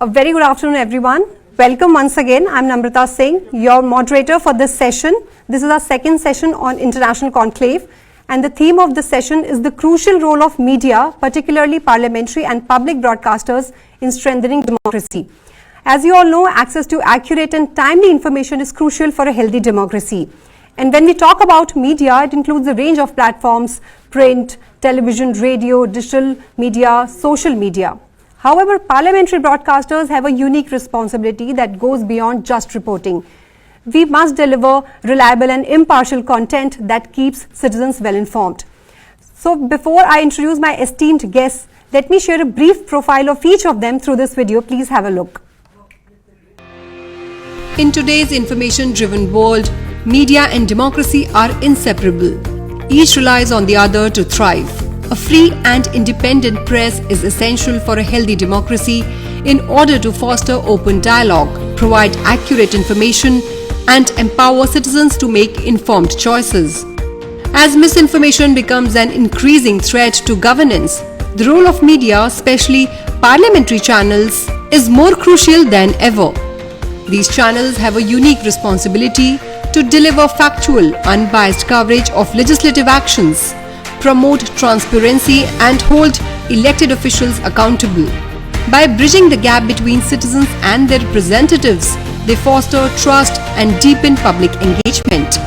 A very good afternoon, everyone. Welcome once again. I'm Namrata Singh, your moderator for this session. This is our second session on International Conclave, and the theme of this session is the crucial role of media, particularly parliamentary and public broadcasters, in strengthening democracy. As you all know, access to accurate and timely information is crucial for a healthy democracy. And when we talk about media, it includes a range of platforms: print, television, radio, digital media, social media. However, parliamentary broadcasters have a unique responsibility that goes beyond just reporting. We must deliver reliable and impartial content that keeps citizens well informed. So before I introduce my esteemed guests, let me share a brief profile of each of them through this video. Please have a look. In today's information-driven world, media and democracy are inseparable. Each relies on the other to thrive. A free and independent press is essential for a healthy democracy in order to foster open dialogue, provide accurate information, and empower citizens to make informed choices. As misinformation becomes an increasing threat to governance, the role of media, especially parliamentary channels, is more crucial than ever. These channels have a unique responsibility to deliver factual, unbiased coverage of legislative actions, promote transparency, and hold elected officials accountable. By bridging the gap between citizens and their representatives, they foster trust and deepen public engagement.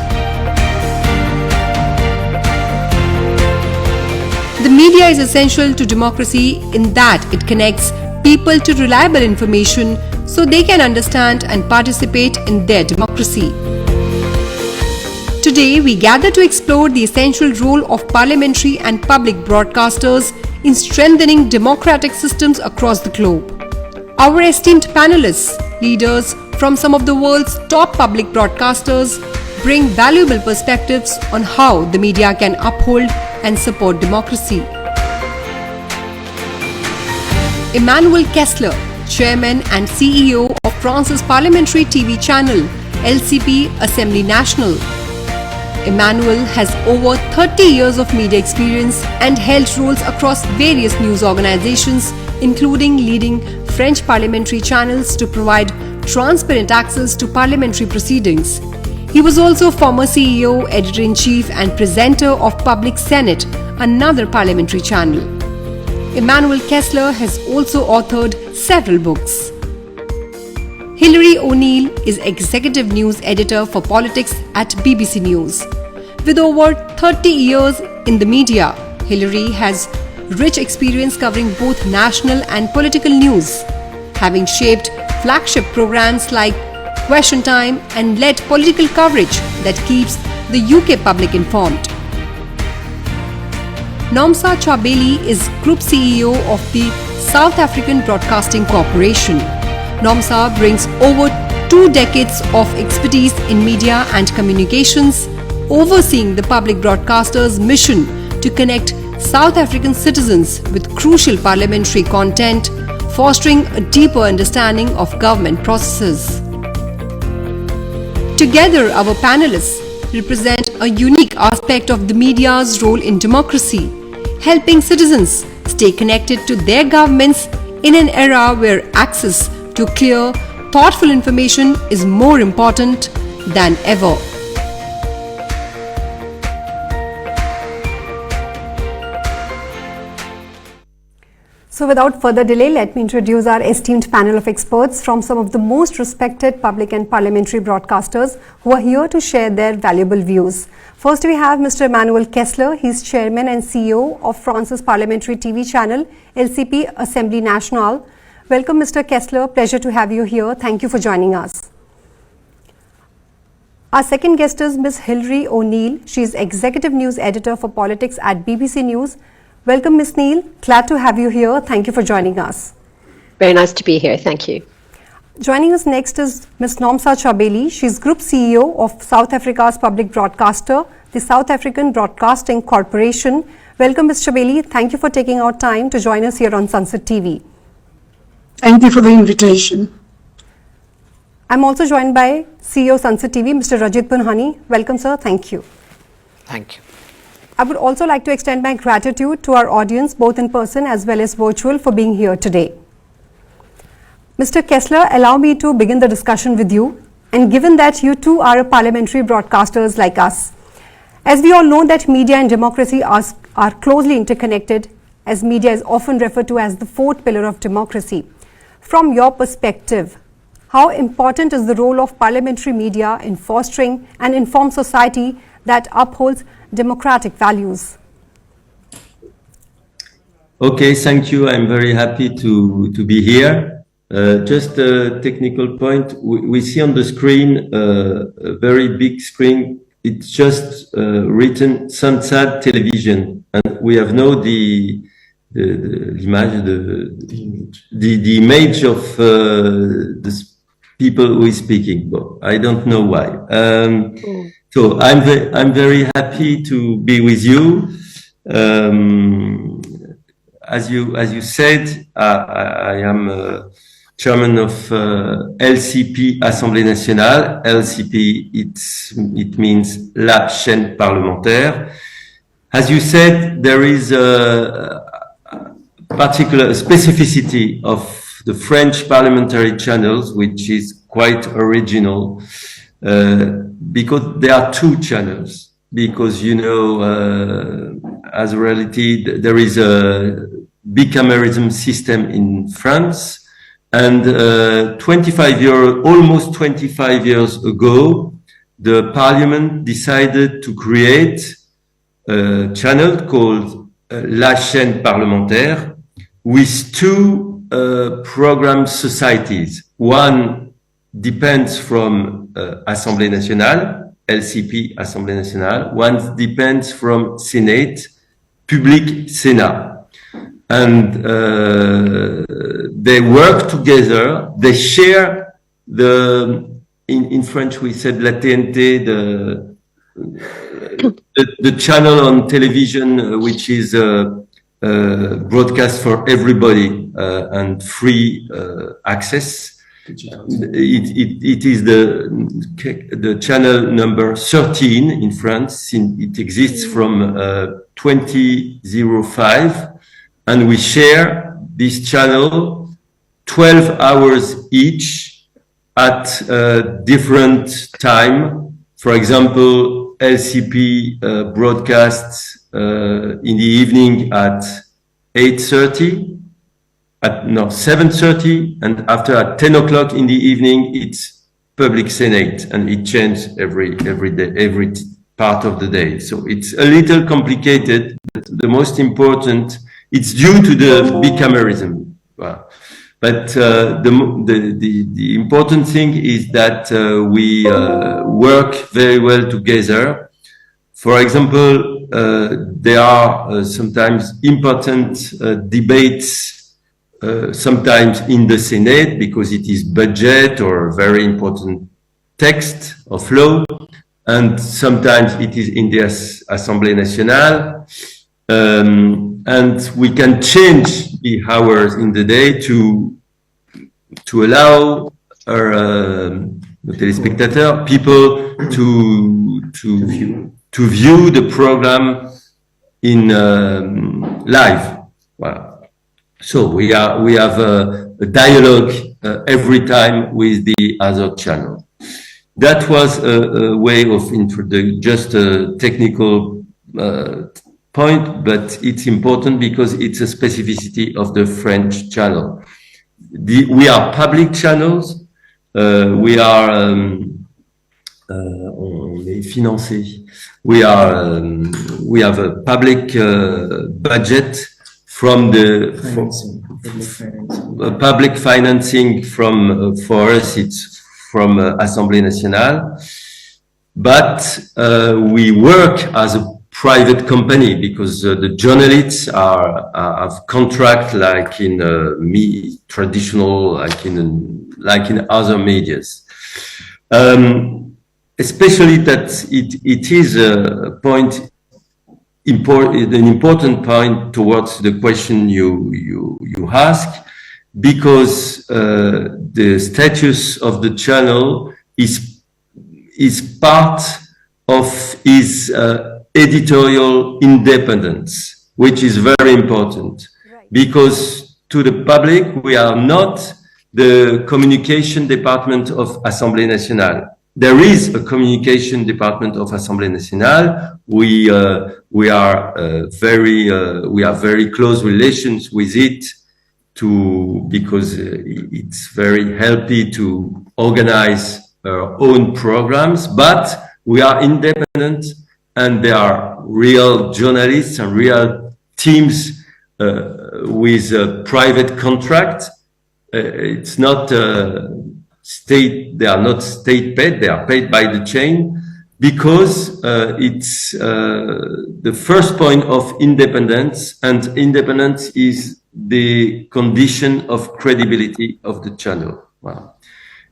The media is essential to democracy in that it connects people to reliable information so they can understand and participate in their democracy. Today, we gather to explore the essential role of parliamentary and public broadcasters in strengthening democratic systems across the globe. Our esteemed panelists, leaders from some of the world's top public broadcasters, bring valuable perspectives on how the media can uphold and support democracy. Emmanuel KESSLER, Chairman and CEO of France's Parliamentary TV channel, LCP Assemblée nationale. Emmanuel has over 30 years of media experience and held roles across various news organizations, including leading French parliamentary channels to provide transparent access to parliamentary proceedings. He was also former CEO, editor-in-chief, and presenter of Public Senate, another parliamentary channel. Emmanuel KESSLER has also authored several books. Hilary O'Neill is Executive News Editor for Politics at BBC News. With over 30 years in the media, Hilary has rich experience covering both national and political news, having shaped flagship programs like Question Time and led political coverage that keeps the UK public informed. Nomsa Chabeli is Group CEO of the South African Broadcasting Corporation. Nomsa brings over 2 decades of expertise in media and communications, overseeing the public broadcaster's mission to connect South African citizens with crucial parliamentary content, fostering a deeper understanding of government processes. Together, our panelists represent a unique aspect of the media's role in democracy, helping citizens stay connected to their governments in an era where access to clear, thoughtful information is more important than ever. So without further delay, let me introduce our esteemed panel of experts from some of the most respected public and parliamentary broadcasters who are here to share their valuable views. First, we have Mr. Emmanuel KESSLER. He's Chairman and CEO of France's Parliamentary TV channel, LCP Assemblée nationale. Welcome, Mr. KESSLER. Pleasure to have you here. Thank you for joining us. Our second guest is Ms. Hilary O'Neill. She is Executive News Editor for Politics at BBC News. Welcome, Ms. Neil. Glad to have you here. Thank you for joining us. Very nice to be here. Thank you. Joining us next is Ms. Nomsa Chabeli. She is Group CEO of South Africa's public broadcaster, the South African Broadcasting Corporation. Welcome, Ms. Chabeli. Thank you for taking our time to join us here on Sansad TV. Thank you for the invitation. I'm also joined by CEO Sansad TV, Mr. Rajit Punhani. Welcome, sir. Thank you. Thank you. I would also like to extend my gratitude to our audience, both in person as well as virtual, for being here today. Mr. KESSLER, allow me to begin the discussion with you. And given that you too are a parliamentary broadcasters like us, as we all know that media and democracy are closely interconnected, as media is often referred to as the fourth pillar of democracy. From your perspective, how important is the role of parliamentary media in fostering an informed society that upholds democratic values? Okay, thank you. I'm very happy to be here. Just a technical point. We see on the screen a very big screen. It's just written Sansad Television, and we have now the image of the people who is speaking. But I don't know why. So I'm very happy to be with you. As you said, I am chairman of LCP, Assemblée nationale. LCP, it means la chaîne parlementaire. As you said, there is a particular specificity of the French parliamentary channels, which is quite original, because there are two channels. Because, you know, as a reality, there is a bicameralism system in France. And almost 25 years ago, the parliament decided to create a channel called La Chaîne Parlementaire with two program societies. One depends from Assemblée nationale, LCP, Assemblée nationale. One depends from Senate, Public Sénat. And they work together. They share in French we said la TNT, the channel on television which is broadcast for everybody and free access. It is the channel number 13 in France. It exists from 2005. And we share this channel 12 hours each at different time. For example, LCP broadcasts in the evening at 8:30, 7:30, and after at 10 o'clock in the evening, it's Public Senate, and it changes every day, every part of the day. So it's a little complicated, but the most important, it's due to the bicameralism. Wow. But the important thing is that we work very well together. For example, there are sometimes important debates, sometimes in the Senate, because it is budget or very important text of law, and sometimes it is in the Assemblée nationale. And we can change the hours in the day to allow our telespectateurs, people to view the program in live. Wow. So we have a dialogue every time with the other channel. That was a way of introducing, just a technical point, but it's important because it's a specificity of the French channel. We are public channels. We are on est financé. We have a public budget from the public financing from for us. It's from Assemblée nationale, but we work as a private company because the journalists have contract like in traditional, like in other medias. Especially that it is a point an important point towards the question you ask, because the status of the channel is part of his editorial independence, which is very important. Right. Because to the public, we are not the communication department of Assemblée nationale. There is a communication department of Assemblée nationale. We have very close relations with it because it's very healthy to organize our own programs, but we are independent, and there are real journalists and real teams with a private contract. It's not state, they are not state paid, they are paid by the chain, because it's the first point of independence, and independence is the condition of credibility of the channel. Wow.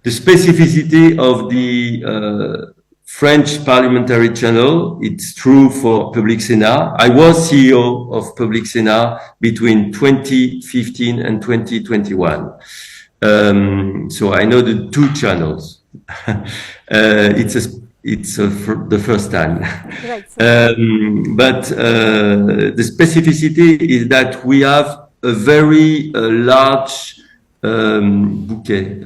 The specificity of the French parliamentary channel, it's true for Public Sénat. I was CEO of Public Sénat between 2015 and 2021. So I know the two channels. It's the first time. Right. But the specificity is that we have a very large bouquet,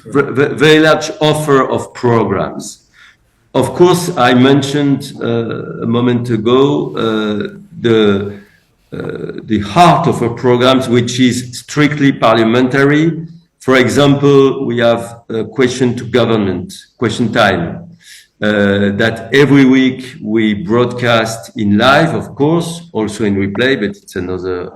very large offer of programs. Of course, I mentioned a moment ago the heart of our programs, which is strictly parliamentary. For example, we have a question to government, question time, that every week we broadcast in live, of course, also in replay, but it's another.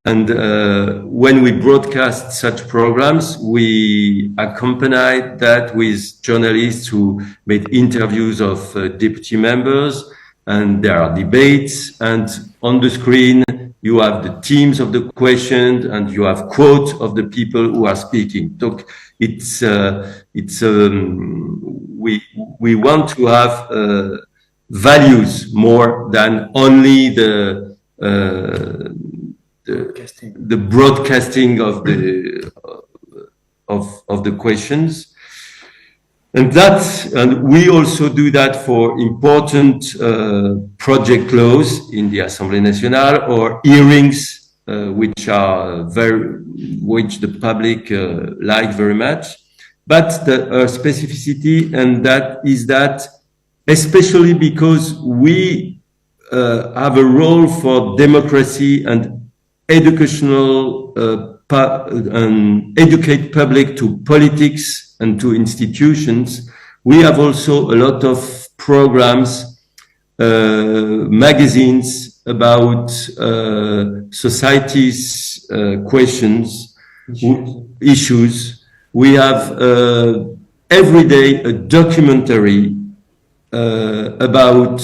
When we broadcast such programs, we accompany that with journalists who made interviews of deputy members, and there are debates, and on the screen you have the themes of the questions, and you have quotes of the people who are speaking. So we want to have values more than only the broadcasting of the questions. And we also do that for important project laws in the Assemblée nationale, or hearings, which the public like very much. But the specificity, and that is that, especially because we have a role for democracy and educational, and educate public to politics and to institutions, we have also a lot of programs, magazines about society's questions, issues. We have every day a documentary about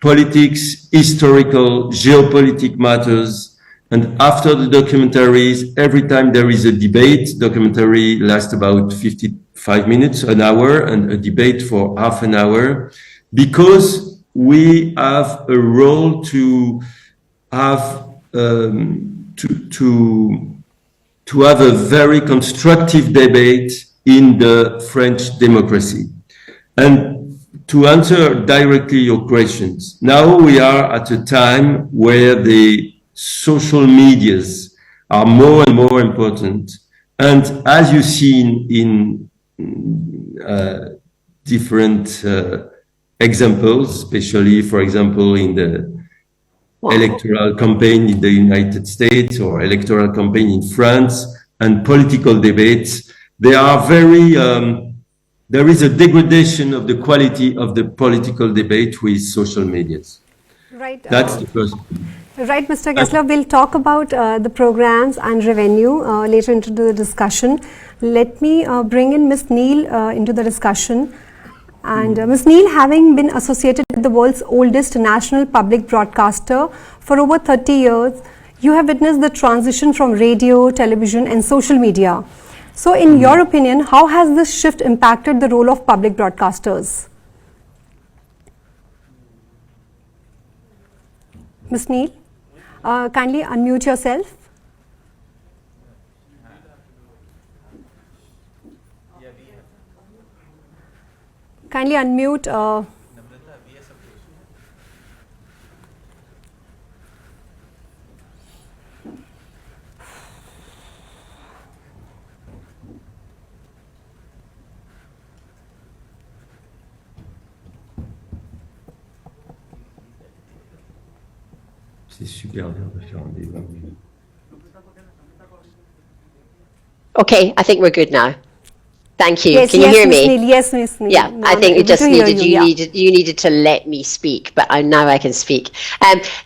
politics, historical, geopolitical matters. And after the documentaries, every time there is a debate, documentary lasts about 55 minutes, an hour, and a debate for half an hour, because we have a role to have to have a very constructive debate in the French democracy. And to answer directly your questions, now we are at a time where the social medias are more and more important. And as you've seen in different examples, especially, for example, in the electoral campaign in the United States or electoral campaign in France, and political debates, they are very, there is a degradation of the quality of the political debate with social medias. Right. That's the first. Right, Mr. KESSLER, we'll talk about the programs and revenue later into the discussion. Let me bring in Ms. Neil into the discussion. And Ms. Neil, having been associated with the world's oldest national public broadcaster for over 30 years, you have witnessed the transition from radio, television and social media. So in your opinion, how has this shift impacted the role of public broadcasters? Ms. Neil? Kindly unmute yourself. Kindly unmute. C'est super dur de faire un débat. Okay, I think we're good now. Thank you. Yes, Can you yes, hear Miss me? Neil. Yes, Miss Neil. Yeah, No, I think I'm you just able to hear needed you, you needed to let me speak, but now I can speak.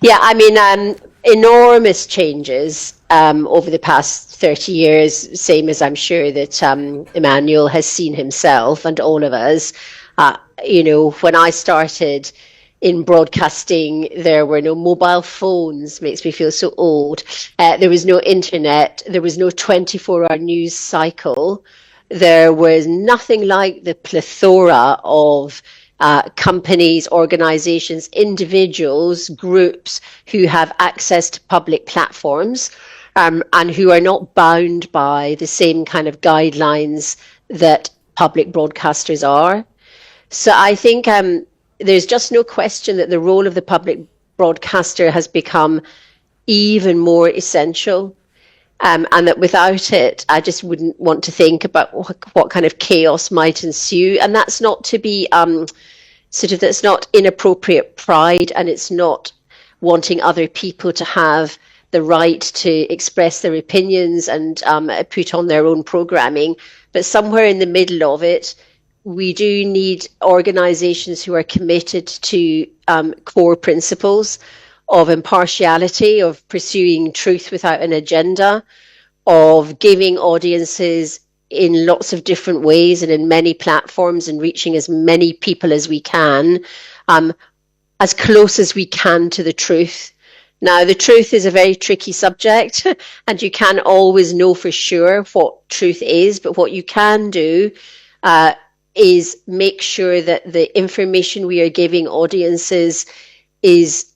Yeah, I mean, enormous changes over the past 30 years, same as I'm sure that Emmanuel has seen himself and all of us. You know, when I started in broadcasting, there were no mobile phones, makes me feel so old. There was no internet, there was no 24-hour news cycle. There was nothing like the plethora of companies, organizations, individuals, groups who have access to public platforms and who are not bound by the same kind of guidelines that public broadcasters are. So I think there's just no question that the role of the public broadcaster has become even more essential. And that without it, I just wouldn't want to think about what kind of chaos might ensue. And that's not to be that's not inappropriate pride, and it's not wanting other people to have the right to express their opinions and put on their own programming. But somewhere in the middle of it, we do need organizations who are committed to core principles of impartiality, of pursuing truth without an agenda, of giving audiences in lots of different ways and in many platforms and reaching as many people as we can, as close as we can to the truth. Now, the truth is a very tricky subject and you can't always know for sure what truth is, but what you can do is make sure that the information we are giving audiences is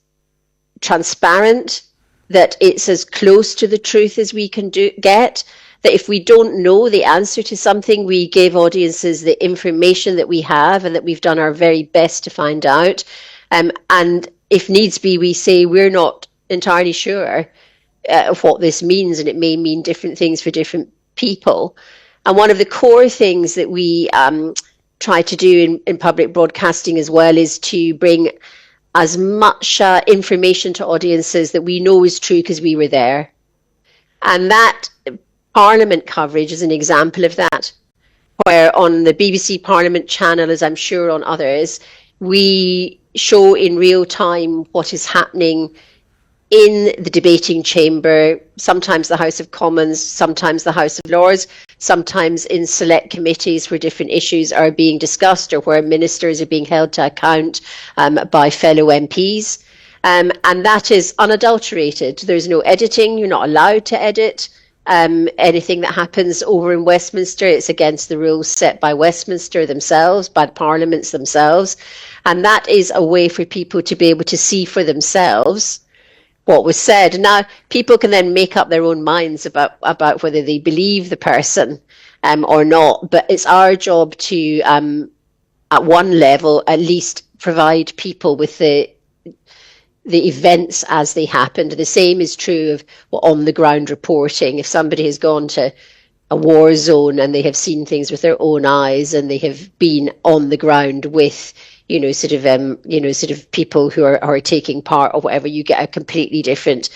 transparent, that it's as close to the truth as we can get, that if we don't know the answer to something, we give audiences the information that we have and that we've done our very best to find out. And if needs be, we say we're not entirely sure of what this means, and it may mean different things for different people. And one of the core things that we try to do in public broadcasting as well is to bring as much information to audiences that we know is true because we were there. And that Parliament coverage is an example of that, where on the BBC Parliament channel, as I'm sure on others, we show in real time what is happening in the debating chamber, sometimes the House of Commons, sometimes the House of Lords, sometimes in select committees where different issues are being discussed or where ministers are being held to account by fellow MPs. And that is unadulterated. There's no editing. You're not allowed to edit anything that happens over in Westminster. It's against the rules set by Westminster themselves, by parliaments themselves. And that is a way for people to be able to see for themselves what was said. Now, people can then make up their own minds about whether they believe the person or not. But it's our job to, at one level, at least provide people with the events as they happened. The same is true of on-the-ground reporting. If somebody has gone to a war zone and they have seen things with their own eyes and they have been on the ground with sort of people who are taking part or whatever, you get a completely different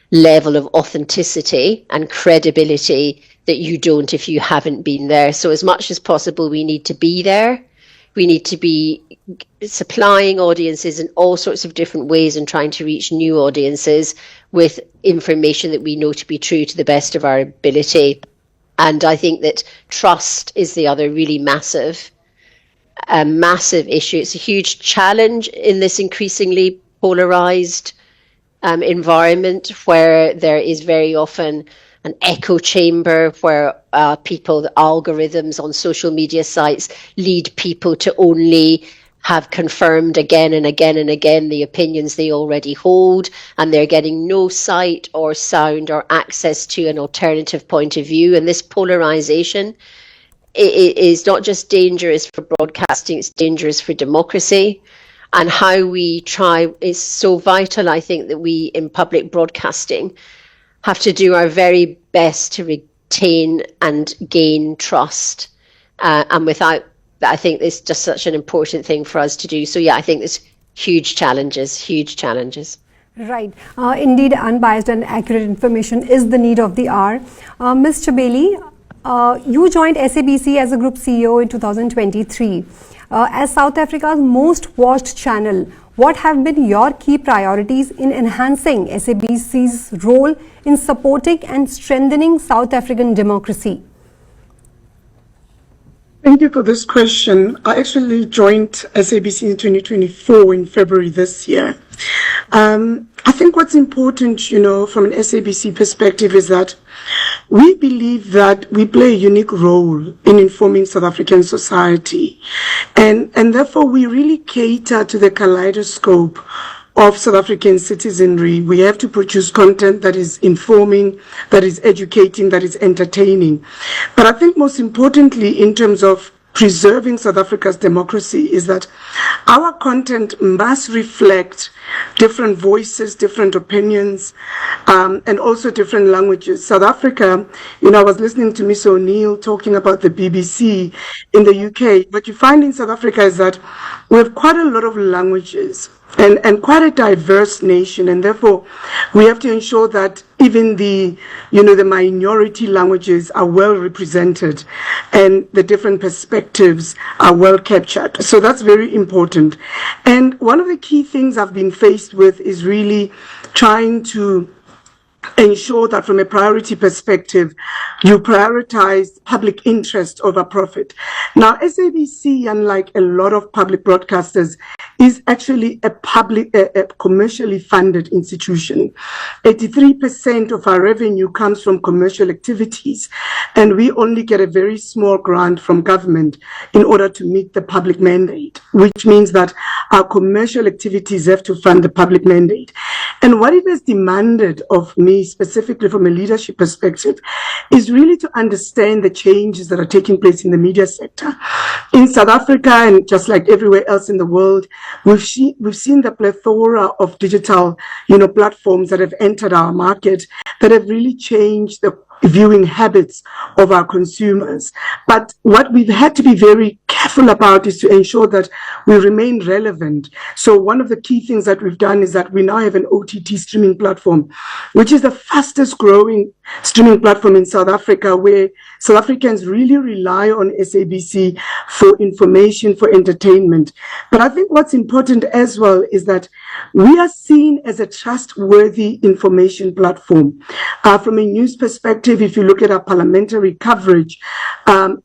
level of authenticity and credibility that you don't if you haven't been there. So as much as possible, we need to be there. We need to be supplying audiences in all sorts of different ways and trying to reach new audiences with information that we know to be true to the best of our ability. And I think that trust is the other really massive issue. It's a huge challenge in this increasingly polarized environment where there is very often an echo chamber where the algorithms on social media sites lead people to only have confirmed again and again and again the opinions they already hold, and they're getting no sight or sound or access to an alternative point of view. And this polarization is not just dangerous for broadcasting, it's dangerous for democracy. And how we try is so vital, I think, that we in public broadcasting have to do our very best to retain and gain trust. And without that, I think it's just such an important thing for us to do. So yeah, I think there's huge challenges. Right. Indeed, unbiased and accurate information is the need of the hour. Ms. Chabeli, you joined SABC as a group CEO in 2023. As South Africa's most watched channel, what have been your key priorities in enhancing SABC's role in supporting and strengthening South African democracy? Thank you for this question. I actually joined SABC in 2024 in February this year. I think what's important, from an SABC perspective is that we believe that we play a unique role in informing South African society. And therefore, we really cater to the kaleidoscope of South African citizenry. We have to produce content that is informing, that is educating, that is entertaining. But I think most importantly, in terms of preserving South Africa's democracy, is that our content must reflect different voices, different opinions, and also different languages. South Africa, I was listening to Miss O'Neill talking about the BBC in the UK. What you find in South Africa is that we have quite a lot of languages and quite a diverse nation, and therefore we have to ensure that even the minority languages are well represented and the different perspectives are well captured. So that's very important. And one of the key things I've been faced with is really trying to ensure that from a priority perspective, you prioritize public interest over profit. Now, SABC, unlike a lot of public broadcasters, is actually a commercially funded institution. 83% of our revenue comes from commercial activities, and we only get a very small grant from government in order to meet the public mandate, which means that our commercial activities have to fund the public mandate. And what it has demanded of me, specifically from a leadership perspective, is really to understand the changes that are taking place in the media sector. In South Africa, and just like everywhere else in the world, we've seen the plethora of digital, platforms that have entered our market that have really changed the viewing habits of our consumers. But what we've had to be very careful about is to ensure that we remain relevant. So one of the key things that we've done is that we now have an OTT streaming platform, which is the fastest growing streaming platform in South Africa, where South Africans really rely on SABC for information, for entertainment. But I think what's important as well is that we are seen as a trustworthy information platform. From a news perspective, if you look at our parliamentary coverage,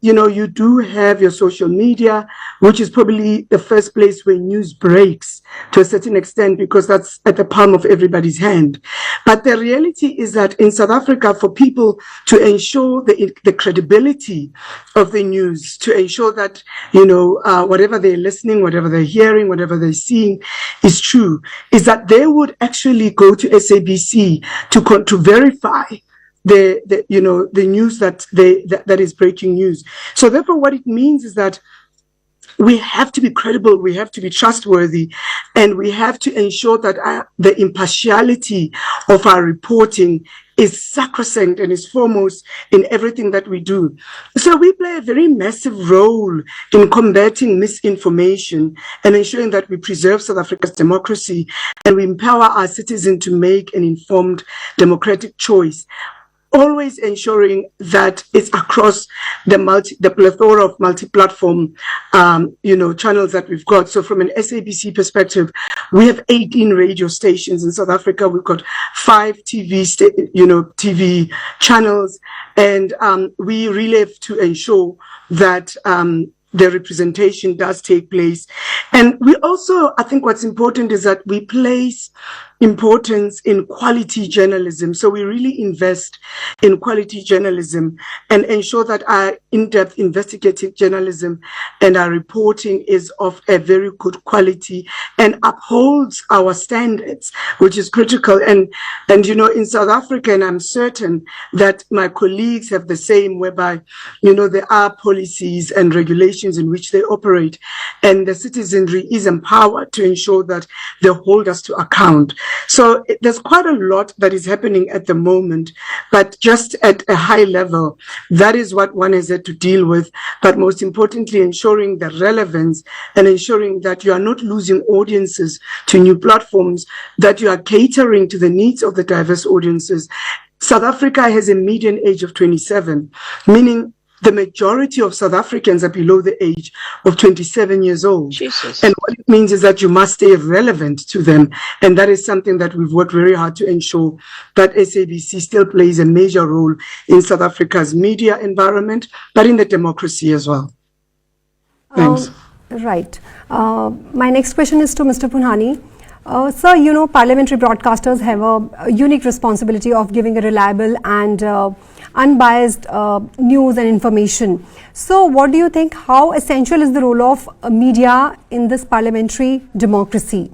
you do have your social media, which is probably the first place where news breaks to a certain extent, because that's at the palm of everybody's hand. But the reality is that in South Africa, for people to ensure the credibility of the news, to ensure that, whatever they're listening, whatever they're hearing, whatever they're seeing is true, is that they would actually go to SABC to verify the news that is breaking news. So therefore, what it means is that we have to be credible, we have to be trustworthy, and we have to ensure that the impartiality of our reporting is sacrosanct and is foremost in everything that we do. So we play a very massive role in combating misinformation and ensuring that we preserve South Africa's democracy and we empower our citizens to make an informed democratic choice, always ensuring that it's across the plethora of multi-platform, channels that we've got. So from an SABC perspective, we have 18 radio stations in South Africa. We've got 5 TV channels, and we really have to ensure that the representation does take place. And we also, I think what's important is that we place importance in quality journalism. So we really invest in quality journalism and ensure that our in-depth investigative journalism and our reporting is of a very good quality and upholds our standards, which is critical. And in South Africa, and I'm certain that my colleagues have the same, whereby, there are policies and regulations in which they operate, and the citizenry is empowered to ensure that they hold us to account. So there's quite a lot that is happening at the moment, but just at a high level, that is what one has had had to deal with, but most importantly, ensuring the relevance and ensuring that you are not losing audiences to new platforms, that you are catering to the needs of the diverse audiences. South Africa has a median age of 27, meaning the majority of South Africans are below the age of 27 years old. Jesus. And what it means is that you must stay relevant to them. And that is something that we've worked very hard to ensure that SABC still plays a major role in South Africa's media environment, but in the democracy as well. Thanks. Right. My next question is to Mr. Punhani. Sir, you know, parliamentary broadcasters have a unique responsibility of giving a reliable and unbiased news and information. So what do you think, how essential is the role of media in this parliamentary democracy?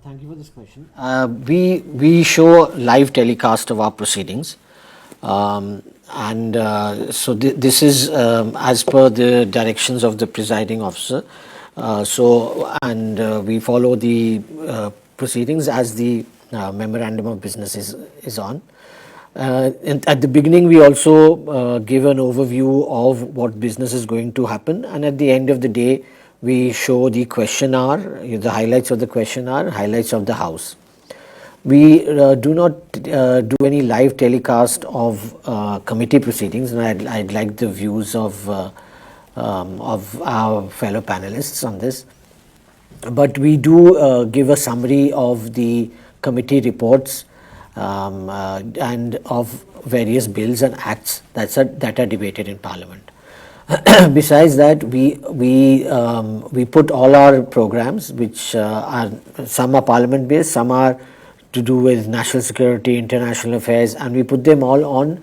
Thank you for this question. We show live telecast of our proceedings, so this is as per the directions of the presiding officer. We follow the proceedings as the memorandum of business is on. And at the beginning, we also give an overview of what business is going to happen, and at the end of the day, we show the question hour, the highlights of the question hour, highlights of the House. We do not do any live telecast of committee proceedings, and I'd like the views of our fellow panelists on this. But we do give a summary of the committee reports and of various bills and acts that are debated in Parliament. Besides that, we put all our programs, which are some are Parliament based, some are to do with national security, international affairs, and we put them all on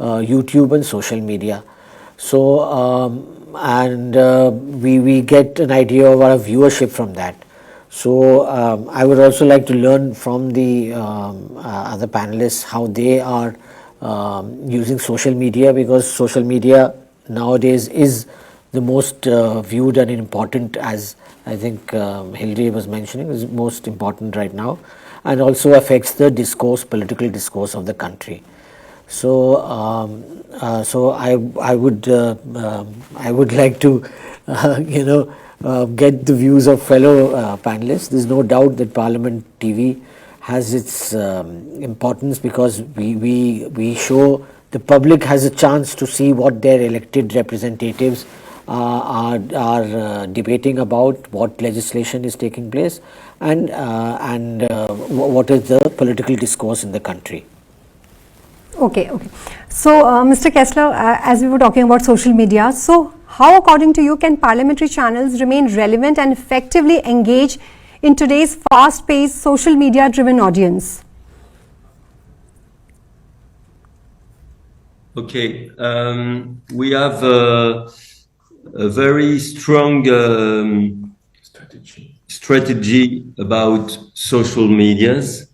YouTube and social media. So we get an idea of our viewership from that. So I would also like to learn from the other panelists how they are using social media, because social media nowadays is the most viewed and important, as I think Hilary was mentioning, is most important right now, and also affects the discourse, political discourse of the country. So I would like to get the views of fellow panelists. There's no doubt that Parliament TV has its importance, because we show the public has a chance to see what their elected representatives are debating about, what legislation is taking place, and what is the political discourse in the country. Okay. So, Mr. KESSLER, as we were talking about social media, so how, according to you, can parliamentary channels remain relevant and effectively engage in today's fast-paced social media-driven audience? Okay, we have a very strong strategy about social medias.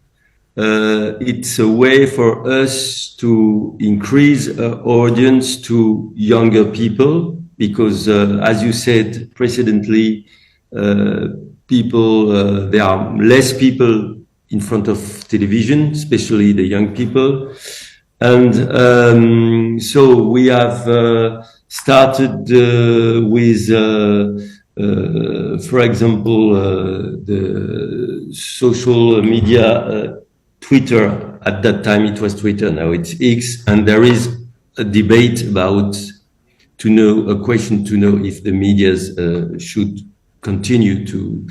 It's a way for us to increase our audience to younger people, because as you said precedently, there are less people in front of television, especially the young people. And so we have started with, for example, the social media, Twitter. At that time it was Twitter, now it's X, and there is a debate about a question to know if the medias should continue to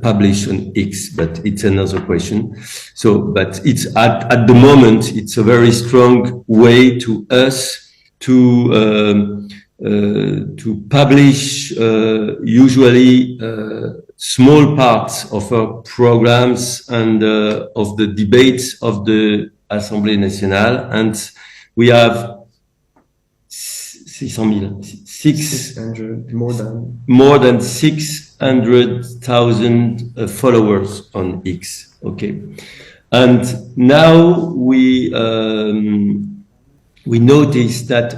publish on X, but it's another question. So, but it's at the moment, it's a very strong way to us to publish usually small parts of our programs and of the debates of the Assemblée nationale, and we have 600, more than 600,000 followers on X. Okay, and now we noticed that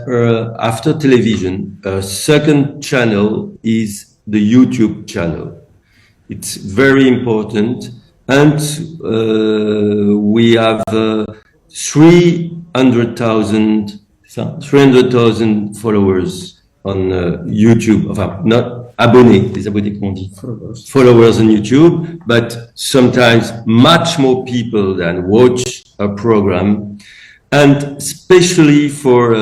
after television, a second channel is the YouTube channel. It's very important, and we have 300,000 followers on YouTube. Enfin, not abonnés, les abonnés qu'on dit. Followers on YouTube, but sometimes much more people than watch a program. And especially for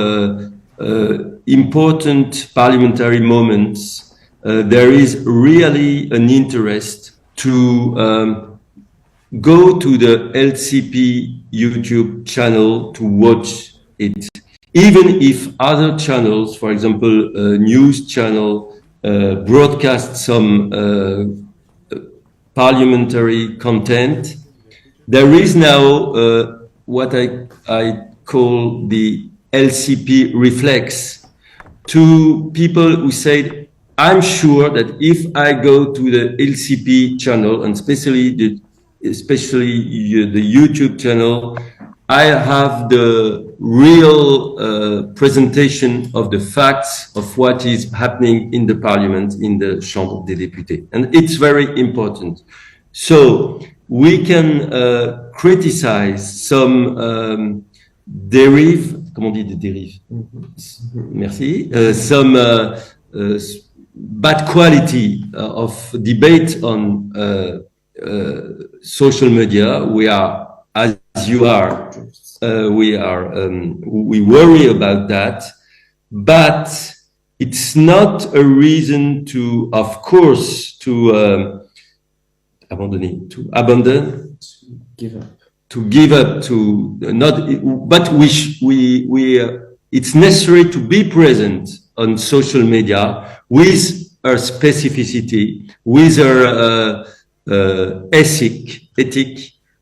important parliamentary moments, there is really an interest to go to the LCP YouTube channel to watch it. Even if other channels, for example, a news channel, broadcast some parliamentary content, there is now what I call the LCP reflex to people who say, I'm sure that if I go to the LCP channel, and especially the YouTube channel, I have the real presentation of the facts of what is happening in the parliament, in the Chambre des députés. And it's very important. So we can criticize some comment on dit des dérives? Merci. Some bad quality of debate on social media. We are, as you are, we worry about that, but it's not a reason to, of course, to abandon, to give up, to not, but it's necessary to be present on social media with our specificity, with our ethic,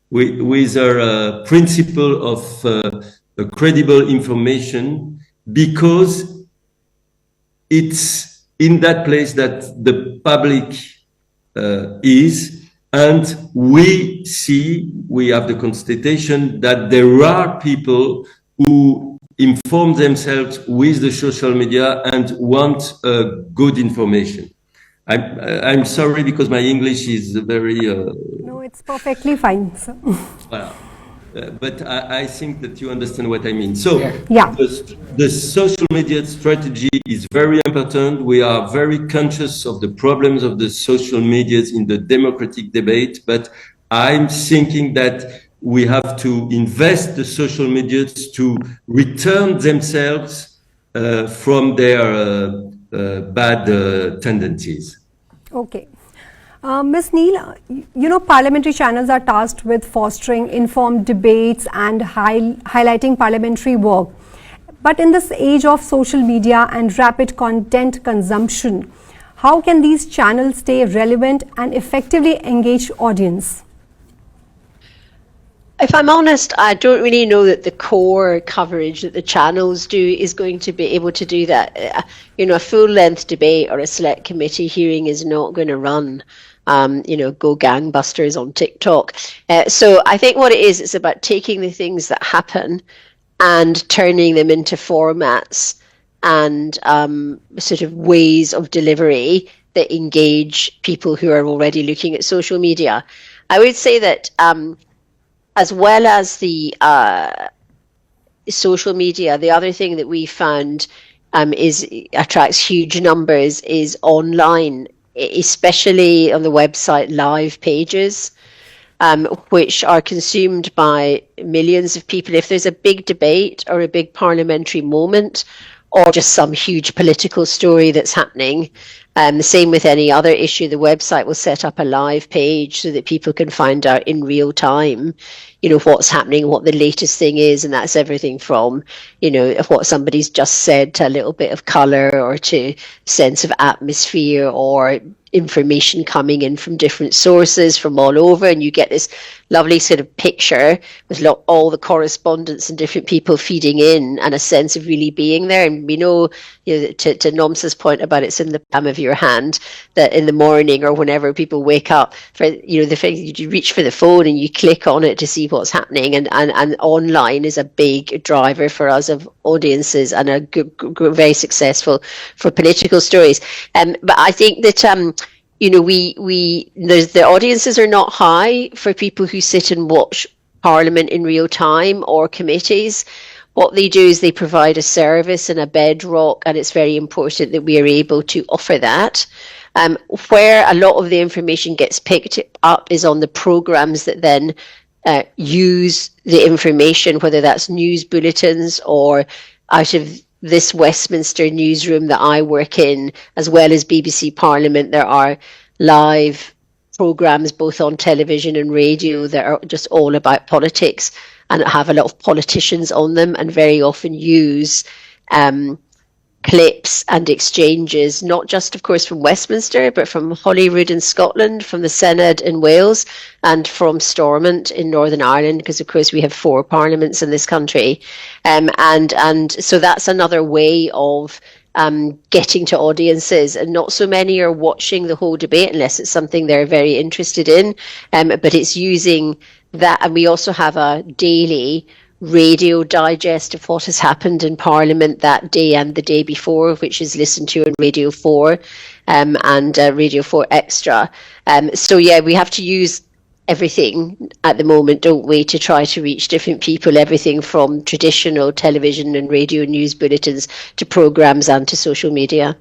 with our principle of credible information, because it's in that place that the public is, and we have the constatation that there are people who inform themselves with the social media and want good information. I'm sorry because my English is very... No, it's perfectly fine. So. Voilà. But I think that you understand what I mean. So yeah. The social media strategy is very important. We are very conscious of the problems of the social medias in the democratic debate, but I'm thinking that we have to invest the social medias to return themselves from their bad tendencies. Okay. Ms. Neil, you know, parliamentary channels are tasked with fostering informed debates and highlighting parliamentary work. But in this age of social media and rapid content consumption, how can these channels stay relevant and effectively engage audience? If I'm honest, I don't really know that the core coverage that the channels do is going to be able to do that. You know, a full-length debate or a select committee hearing is not going to run, you know, go gangbusters on TikTok. So I think what it is, it's about taking the things that happen and turning them into formats and sort of ways of delivery that engage people who are already looking at social media. I would say that as well as the social media, the other thing that we found attracts huge numbers is online, especially on the website live pages, which are consumed by millions of people. If there's a big debate or a big parliamentary moment or just some huge political story that's happening, the same with any other issue, the website will set up a live page so that people can find out in real time, you know, what's happening, what the latest thing is. And that's everything from, you know, what somebody's just said to a little bit of colour or to sense of atmosphere or information coming in from different sources from all over, and you get this lovely sort of picture with all the correspondence and different people feeding in and a sense of really being there. And we know, you know, to Nomsa's point about it's in the palm of your hand, that in the morning or whenever people wake up, for, you know, the thing you reach for the phone and you click on it to see what's happening, and online is a big driver for us of audiences and a very successful for political stories. But I think that you know, the audiences are not high for people who sit and watch Parliament in real time or committees. What they do is they provide a service and a bedrock, and it's very important that we are able to offer that. Where a lot of the information gets picked up is on the programmes that then use the information, whether that's news bulletins or out of this Westminster newsroom that I work in, as well as BBC Parliament. There are live programmes both on television and radio that are just all about politics and have a lot of politicians on them, and very often use clips and exchanges, not just, of course, from Westminster, but from Holyrood in Scotland, from the Senedd in Wales, and from Stormont in Northern Ireland, because, of course, we have 4 parliaments in this country. And so that's another way of getting to audiences, and not so many are watching the whole debate unless it's something they're very interested in. But it's using that, and we also have a daily radio digest of what has happened in Parliament that day and the day before, which is listened to on Radio 4 and Radio 4 Extra. So yeah, we have to use everything at the moment, don't we, to try to reach different people, everything from traditional television and radio news bulletins to programmes and to social media.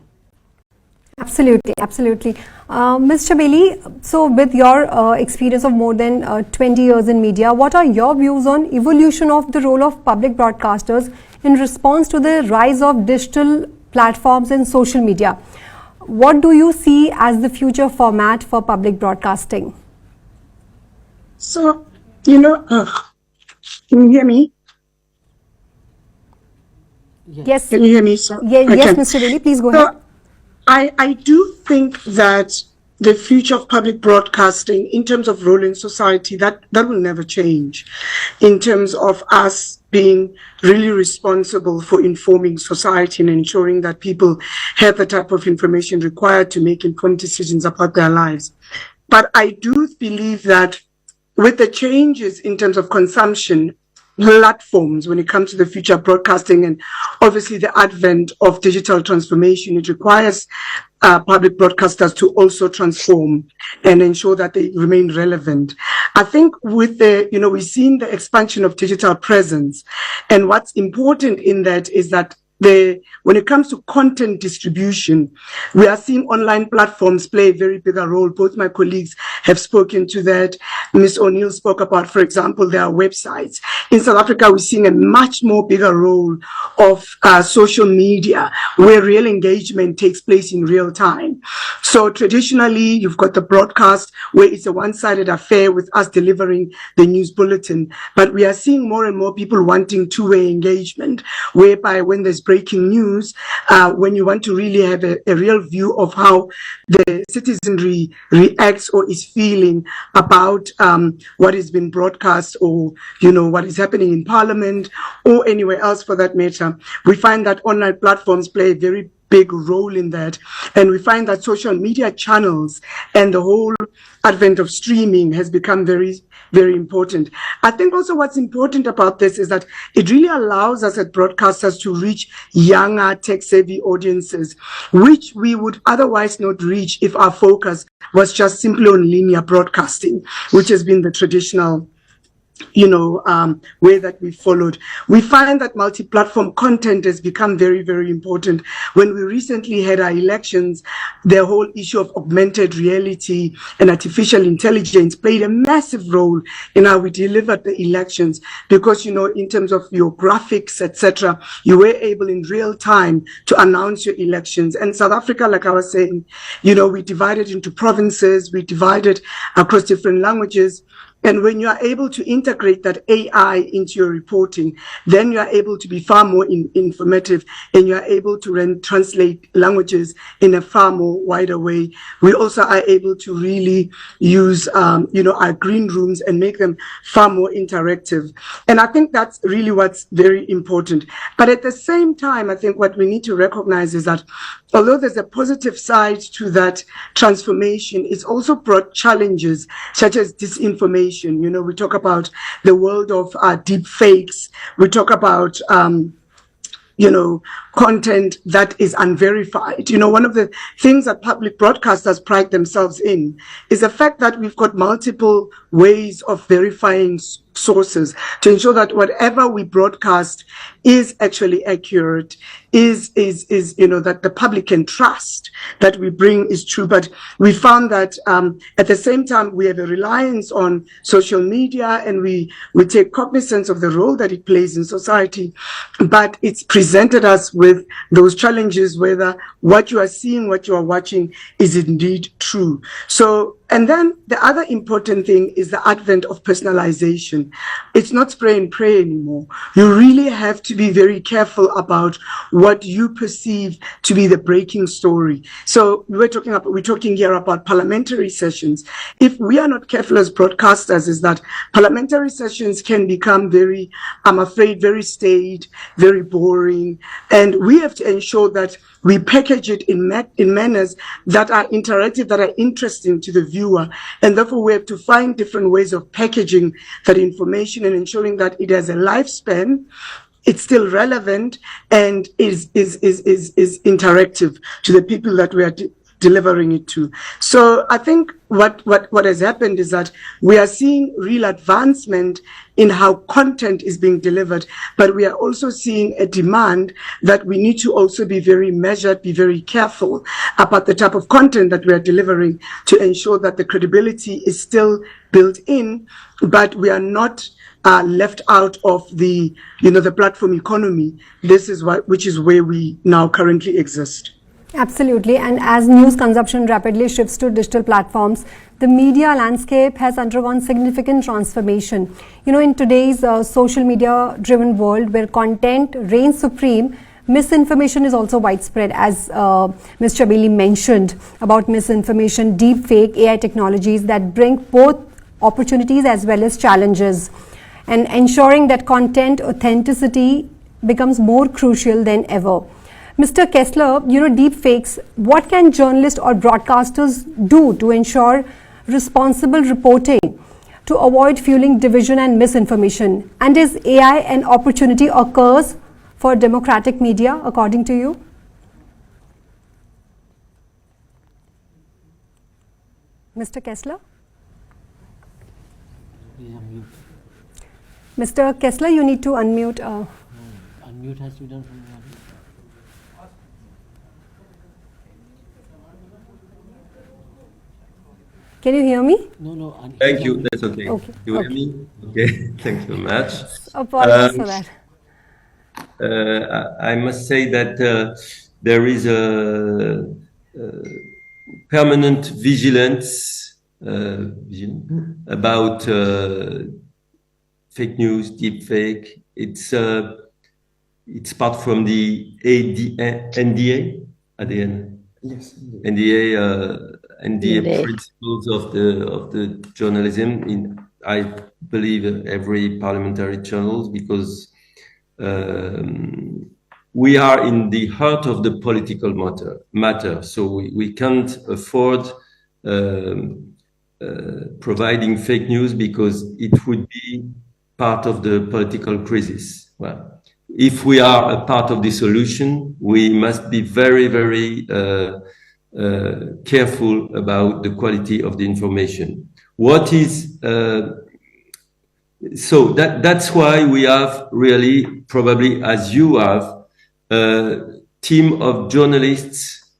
Absolutely, absolutely. Ms. Chabeli, so with your experience of more than 20 years in media, what are your views on evolution of the role of public broadcasters in response to the rise of digital platforms and social media? What do you see as the future format for public broadcasting? So, can you hear me? Yes. Can you hear me, sir? Yes, Ms. Chabeli, please go ahead. I do think that the future of public broadcasting in terms of role in society, that will never change, in terms of us being really responsible for informing society and ensuring that people have the type of information required to make informed decisions about their lives. But I do believe that with the changes in terms of consumption platforms when it comes to the future of broadcasting, and obviously the advent of digital transformation, it requires public broadcasters to also transform and ensure that they remain relevant. I think with the, we've seen the expansion of digital presence, and what's important in that is that when it comes to content distribution, we are seeing online platforms play a very bigger role. Both my colleagues have spoken to that. Ms. O'Neill spoke about, for example, their websites. In South Africa, we're seeing a much more bigger role of social media, where real engagement takes place in real time. So traditionally, you've got the broadcast, where it's a one-sided affair with us delivering the news bulletin. But we are seeing more and more people wanting two-way engagement, whereby when there's breaking news, when you want to really have a real view of how the citizenry reacts or is feeling about what has been broadcast, or what is happening in Parliament or anywhere else for that matter, we find that online platforms play a very big role in that. And we find that social media channels and the whole advent of streaming has become very, very important. I think also what's important about this is that it really allows us as broadcasters to reach younger, tech-savvy audiences, which we would otherwise not reach if our focus was just simply on linear broadcasting, which has been the traditional way that we followed. We find that multi-platform content has become very, very important. When we recently had our elections, the whole issue of augmented reality and artificial intelligence played a massive role in how we delivered the elections, because, in terms of your graphics, etc., you were able in real time to announce your elections. And South Africa, like I was saying, we divided into provinces, we divided across different languages. And when you are able to integrate that AI into your reporting, then you are able to be far more informative, and you are able to translate languages in a far more wider way. We also are able to really use, our green rooms and make them far more interactive. And I think that's really what's very important. But at the same time, I think what we need to recognize is that although there's a positive side to that transformation, it's also brought challenges such as disinformation. We talk about the world of deep fakes. We talk about, content that is unverified. One of the things that public broadcasters pride themselves in is the fact that we've got multiple ways of verifying sources to ensure that whatever we broadcast is actually accurate, is that the public can trust that we bring is true. But we found that at the same time we have a reliance on social media, and we take cognizance of the role that it plays in society, but it's presented us with those challenges whether what you are seeing, what you are watching is indeed true. So, and then the other important thing is the advent of personalization. It's not spray and pray anymore. You really have to be very careful about what you perceive to be the breaking story. So we're talking here about parliamentary sessions. If we are not careful as broadcasters, is that parliamentary sessions can become very, I'm afraid, very staid, very boring. And we have to ensure that we package it in manners that are interactive, that are interesting to the viewer. And therefore, we have to find different ways of packaging that information and ensuring that it has a lifespan, it's still relevant, and is interactive to the people that we are delivering it to. So I think what has happened is that we are seeing real advancement in how content is being delivered, but we are also seeing a demand that we need to also be very measured, be very careful about the type of content that we are delivering to ensure that the credibility is still built in, but we are not left out of the platform economy. This is which is where we now currently exist. Absolutely. And as news consumption rapidly shifts to digital platforms, the media landscape has undergone significant transformation. In today's social media driven world where content reigns supreme, misinformation is also widespread, as Ms. Chabeli mentioned about misinformation, deep fake, AI technologies that bring both opportunities as well as challenges. And ensuring that content authenticity becomes more crucial than ever. Mr. KESSLER, deep fakes, what can journalists or broadcasters do to ensure responsible reporting to avoid fueling division and misinformation? And is AI an opportunity occurs for democratic media, according to you? Mr. KESSLER? Mr. KESSLER, you need to unmute. Unmute has to be done from the audience. Can you hear me? No. Thank you. That's okay. Okay. You hear me? Okay. Thank you very much. Apologies for that. I must say that there is a permanent vigilance about fake news, deep fake. It's part from the NDA at the end. Yes. NDA principles of the journalism in, I believe, every parliamentary channel, because we are in the heart of the political matter. So we can't afford providing fake news because it would be part of the political crisis. Well, if we are a part of the solution, we must be very, very careful about the quality of the information. What is so that's why we have really, probably as you have, a team of journalists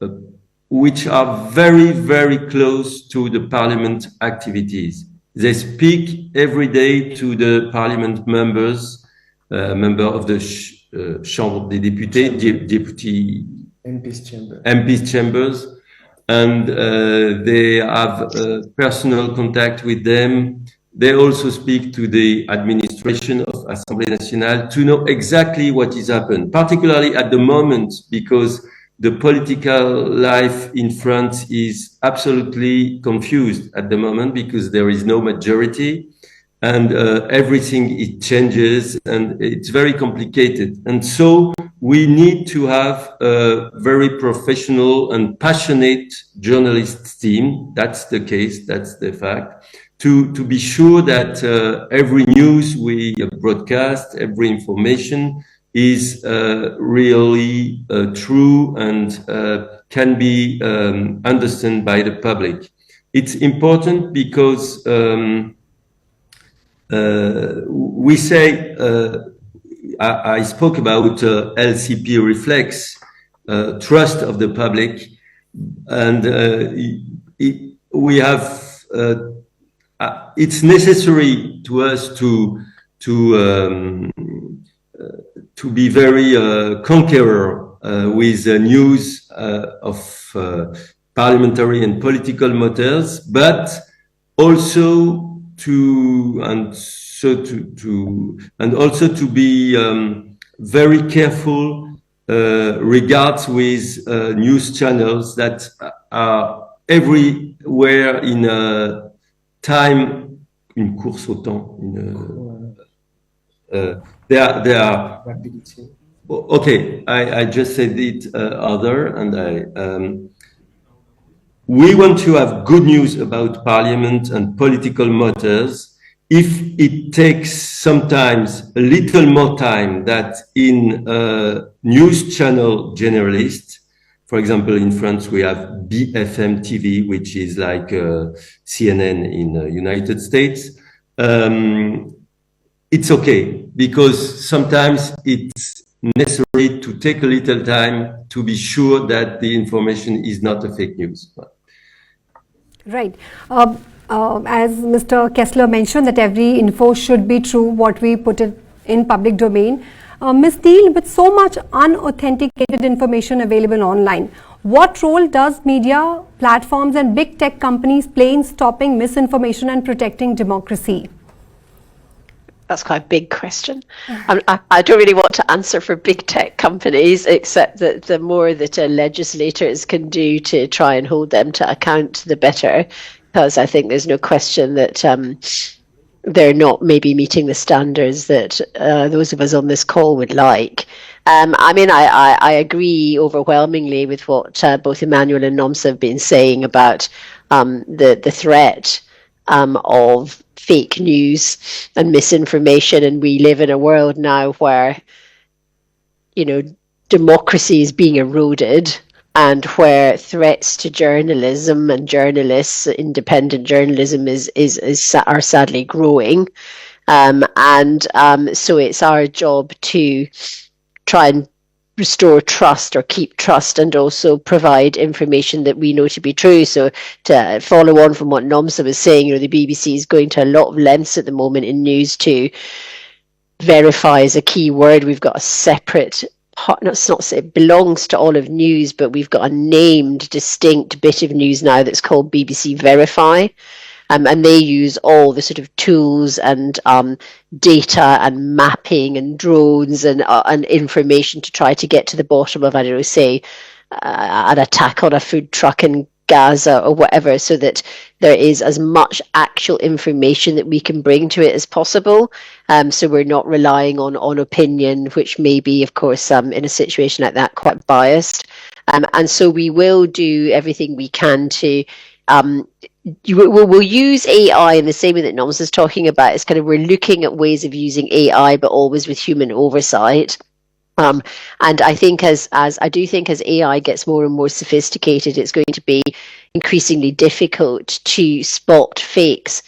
which are very, very close to the parliament activities. They speak every day to the parliament members, member of the Chambre des députés, deputy MP's chambers, and they have personal contact with them. They also speak to the administration of Assemblée nationale to know exactly what is happening, particularly at the moment, because the political life in France is absolutely confused at the moment because there is no majority, and everything it changes and it's very complicated. And so we need to have a very professional and passionate journalist team. That's the case, that's the fact, to be sure that every news we broadcast, every information is really true and can be understood by the public. It's important because we say, I spoke about LCP reflex, trust of the public, and we have, it's necessary to us to be very conqueror with with of parliamentary and political matters, but also also to be very careful regards with news channels that are everywhere in time, une course au temps, they are okay. I just said it other, and we want to have good news about Parliament and political matters. If it takes sometimes a little more time that in news channel generalists, for example, in France, we have BFM TV, which is like CNN in the United States. It's okay, because sometimes it's necessary to take a little time to be sure that the information is not a fake news. Right. As Mr. KESSLER mentioned, that every info should be true, what we put it in public domain. Ms. Thiel, with so much unauthenticated information available online, what role does media platforms and big tech companies play in stopping misinformation and protecting democracy? That's quite a big question. I don't really want to answer for big tech companies, except that the more that legislators can do to try and hold them to account, the better, because I think there's no question that they're not maybe meeting the standards that those of us on this call would like. I mean, I agree overwhelmingly with what both Emmanuel and Nomsa have been saying about the threat of fake news and misinformation, and we live in a world now where, you know, democracy is being eroded, and where threats to journalism and journalists, independent journalism, are sadly growing, so it's our job to try and restore trust or keep trust, and also provide information that we know to be true. So to follow on from what Nomsa was saying, you know, the BBC is going to a lot of lengths at the moment in news to verify is a key word. We've got a separate, it belongs to all of news, but we've got a named distinct bit of news now that's called BBC Verify. And they use all the sort of tools and data and mapping and drones and information to try to get to the bottom of, I don't know, say, an attack on a food truck in Gaza or whatever, so that there is as much actual information that we can bring to it as possible. So we're not relying on opinion, which may be, of course, in a situation like that, quite biased. And so we will do everything we can to we'll use AI in the same way that Noms is talking about. It's kind of, we're looking at ways of using AI, but always with human oversight. And I think as AI gets more and more sophisticated, it's going to be increasingly difficult to spot fakes.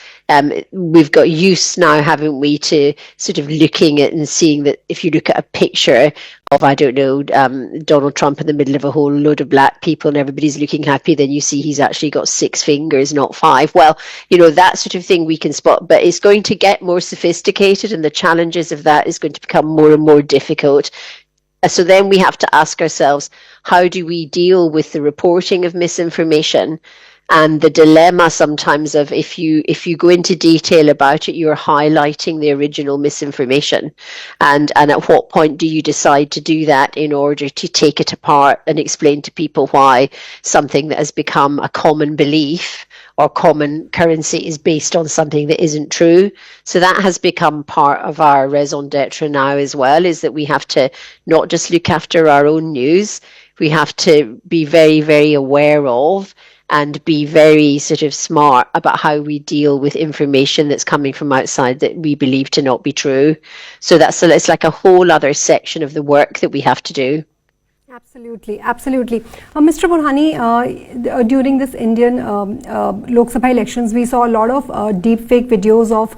We've got use now, haven't we, to sort of looking at and seeing that if you look at a picture of, I don't know, Donald Trump in the middle of a whole load of black people and everybody's looking happy, then you see he's actually got 6 fingers, not 5. Well, you know, that sort of thing we can spot, but it's going to get more sophisticated, and the challenges of that is going to become more and more difficult. So then we have to ask ourselves, how do we deal with the reporting of misinformation and the dilemma sometimes of, if you go into detail about it, you're highlighting the original misinformation, and at what point do you decide to do that in order to take it apart and explain to people why something that has become a common belief or common currency is based on something that isn't true. So that has become part of our raison d'etre now as well, is that we have to not just look after our own news, we have to be very, very aware of and be very sort of smart about how we deal with information that's coming from outside that we believe to not be true. So it's like a whole other section of the work that we have to do. Absolutely, absolutely. Mr. Punhani, during this Indian Lok Sabha elections, we saw a lot of deep fake videos of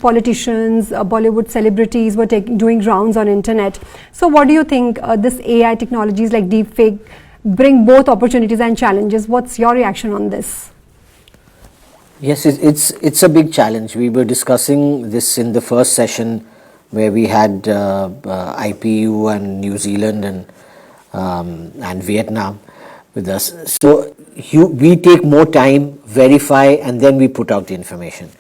politicians, Bollywood celebrities were doing rounds on internet. So what do you think this AI technologies like deep fake bring both opportunities and challenges? What's your reaction on this? Yes, it's a big challenge. We were discussing this in the first session where we had IPU and New Zealand and Vietnam with us. So we take more time, verify, and then we put out the information.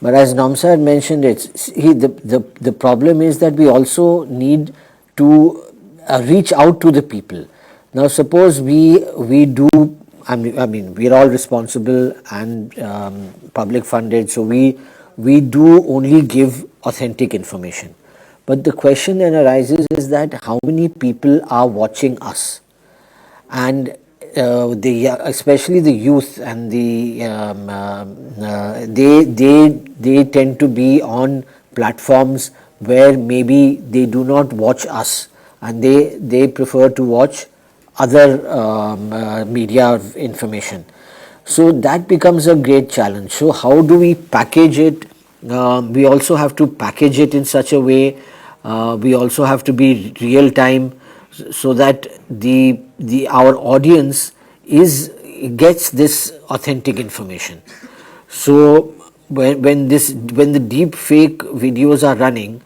But as Nomsa had mentioned, the problem is that we also need to reach out to the people. Now, suppose we do. I mean, we are all responsible and public funded, so we do only give authentic information. But the question then arises is that how many people are watching us, and especially the youth, and they tend to be on platforms where maybe they do not watch us, and they prefer to watch other media information. So that becomes a great challenge. So how do we package it? We also have to package it in such a way. We also have to be real time, so that our audience gets this authentic information. So when the deep fake videos are running,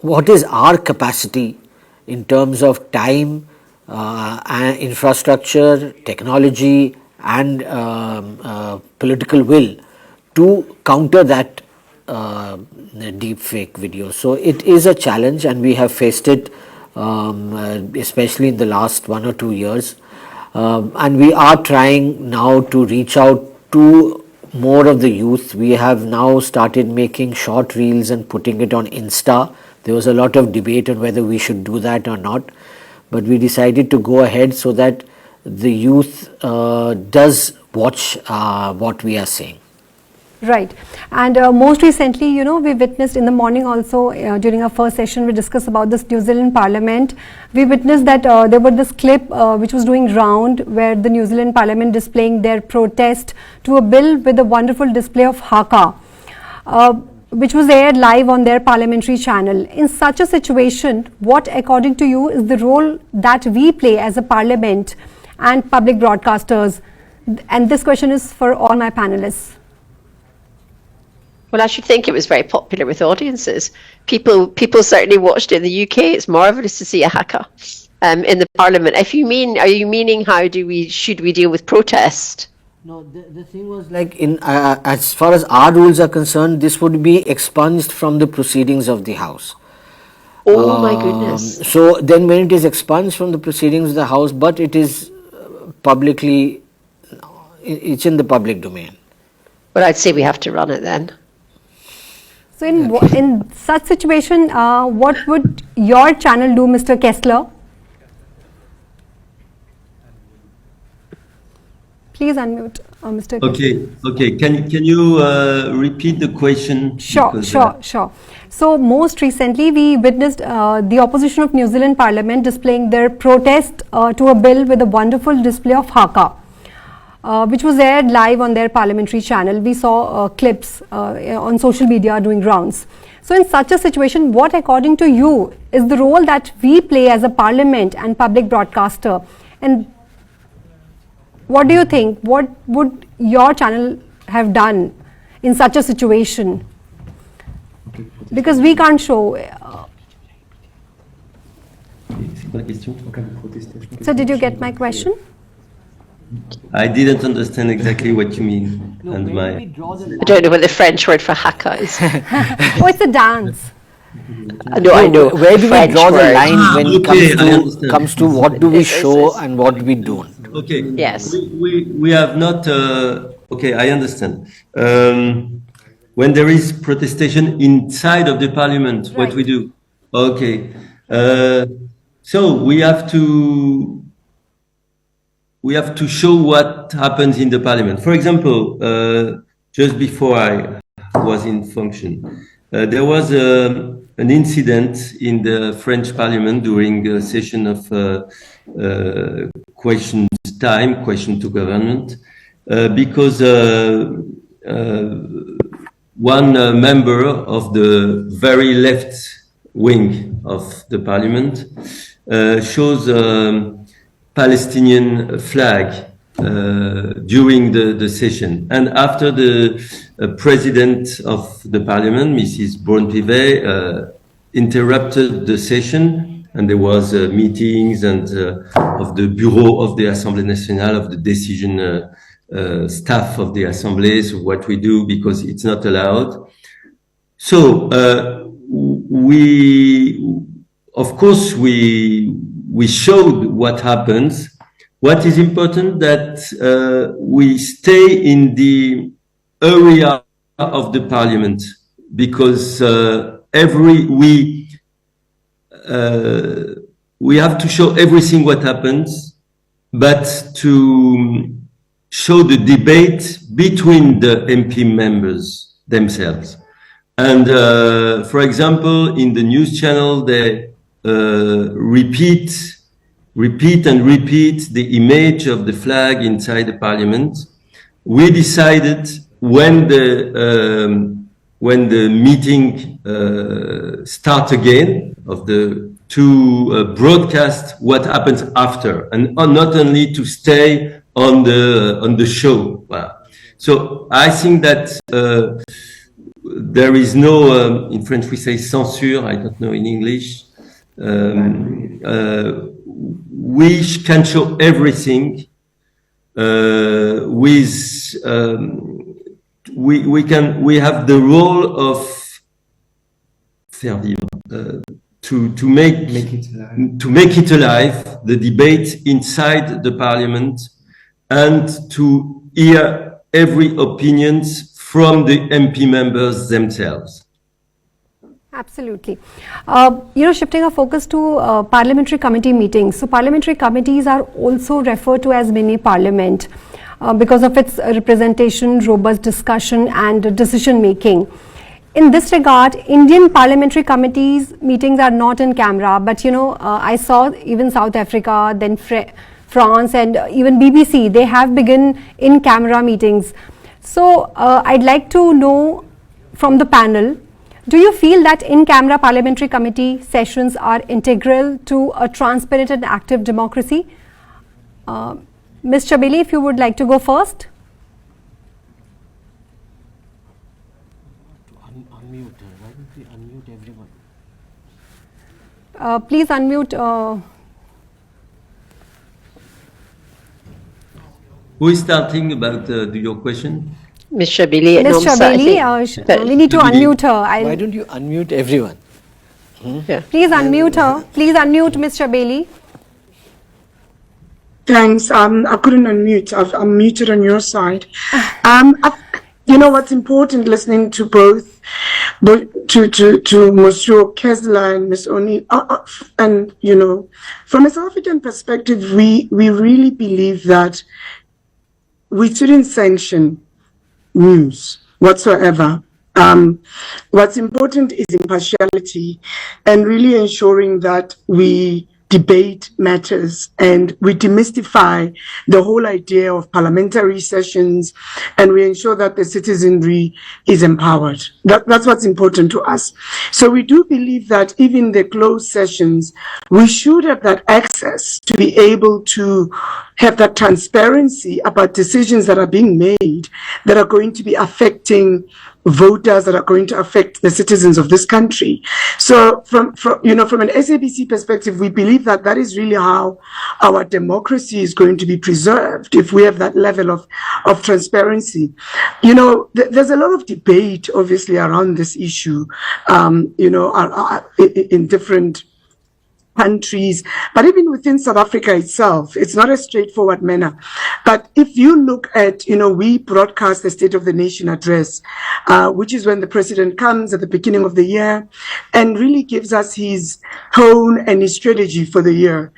what is our capacity in terms of time, and infrastructure, technology, and political will to counter that deep fake video? So it is a challenge, and we have faced it, especially in the last 1 or 2 years, and we are trying now to reach out to more of the youth. We have now started making short reels and putting it on Insta. There was a lot of debate on whether we should do that or not, but we decided to go ahead so that the youth does watch what we are saying. Right. And most recently, you know, we witnessed in the morning also, during our first session, we discussed about this New Zealand Parliament. We witnessed that there was this clip which was doing round where the New Zealand Parliament displaying their protest to a bill with a wonderful display of haka, which was aired live on their parliamentary channel. In such a situation, what according to you is the role that we play as a parliament and public broadcasters? And this question is for all my panelists. Well, I should think it was very popular with audiences. People certainly watched it in the UK. It's marvellous to see a haka in the Parliament. Are you meaning should we deal with protest? No, the thing was like as far as our rules are concerned, this would be expunged from the proceedings of the House. Oh my goodness! So then, when it is expunged from the proceedings of the House, but it is publicly, it's in the public domain. Well, I'd say we have to run it then. So in such situation, what would your channel do, Mr. KESSLER? Please unmute, Mr. Okay. Can you repeat the question? Sure. So most recently, we witnessed the opposition of New Zealand Parliament displaying their protest to a bill with a wonderful display of haka, which was aired live on their parliamentary channel. We saw clips on social media doing rounds. So in such a situation, what according to you is the role that we play as a parliament and public broadcaster? And what do you think? What would your channel have done in such a situation? Because we can't show. So did you get my question? I didn't understand exactly what you mean. I don't know what the French word for haka is. Oh, it's a dance. No, I know. Where do we draw the line when it comes to what do we show and what we don't? Okay. Yes. We have not. Okay, I understand. When there is protestation inside of the parliament, Right. what we do? Okay. So we have to show what happens in the parliament. For example, just before I was in function, there was an incident in the French Parliament during a session of question to government, because one member of the very left wing of the Parliament shows a Palestinian flag during the session, and after the president of the Parliament, Mrs. Braun-Pivet, interrupted the session, and there was meetings and of the bureau of the Assemblée nationale, of the decision staff of the Assemblée, so what we do, because it's not allowed. So of course we showed what happens. What is important that we stay in the area of the Parliament, because we have to show everything what happens, but to show the debate between the MP members themselves. And for example, in the news channel, they repeat the image of the flag inside the Parliament. We decided when the meeting start again to broadcast what happens after, and not only to stay on the show. Wow. So I think that there is no, in French we say censure, I don't know in English. We can show everything we have the role of faire vivre, to make it alive, the debate inside the Parliament, and to hear every opinions from the MP members themselves. Absolutely. Shifting our focus to parliamentary committee meetings. So parliamentary committees are also referred to as mini parliament because of its representation, robust discussion and decision making. In this regard, Indian parliamentary committees meetings are not in camera, but I saw even South Africa, then France and even BBC, they have begun in camera meetings. So I'd like to know from the panel, do you feel that in-camera parliamentary committee sessions are integral to a transparent and active democracy? Ms. Chabeli, if you would like to go first. Unmute. Why don't we unmute everyone? Please unmute. Who is starting about your question? Ms. Chabeli at Ms. Nomsa, Chabeli, we need to unmute her. Why don't you unmute everyone? Yeah. Please unmute her. Please unmute Ms. Chabeli. Thanks. I couldn't unmute. I'm muted on your side. What's important listening to both to Monsieur KESSLER and Ms. Oni, and from a South African perspective, we really believe that we shouldn't sanction news whatsoever. What's important is impartiality and really ensuring that we debate matters and we demystify the whole idea of parliamentary sessions, and we ensure that the citizenry is empowered. That's what's important to us. So we do believe that even the closed sessions, we should have that access to be able to have that transparency about decisions that are being made that are going to be affecting voters, that are going to affect the citizens of this country. So from an SABC perspective, we believe that that is really how our democracy is going to be preserved, if we have that level of transparency. There's a lot of debate, obviously, around this issue, in different countries, but even within South Africa itself, it's not a straightforward manner. But if you look at, we broadcast the State of the Nation address, which is when the president comes at the beginning of the year and really gives us his tone and his strategy for the year.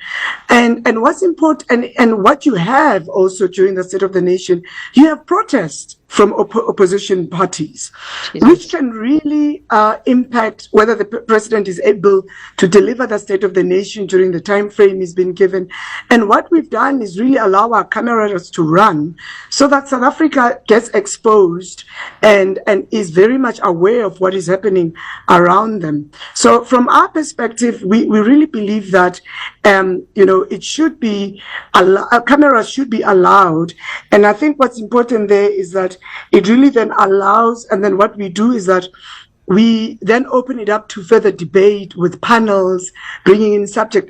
And what's important, and what you have also during the State of the Nation, you have protest. from opposition parties, which can really impact whether the president is able to deliver the State of the Nation during the time frame he's been given. And what we've done is really allow our cameras to run so that South Africa gets exposed and is very much aware of what is happening around them. So from our perspective, we really believe that it should be cameras should be allowed. And I think what's important there is that it really then allows, and then what we do is that we then open it up to further debate with panels, bringing in subject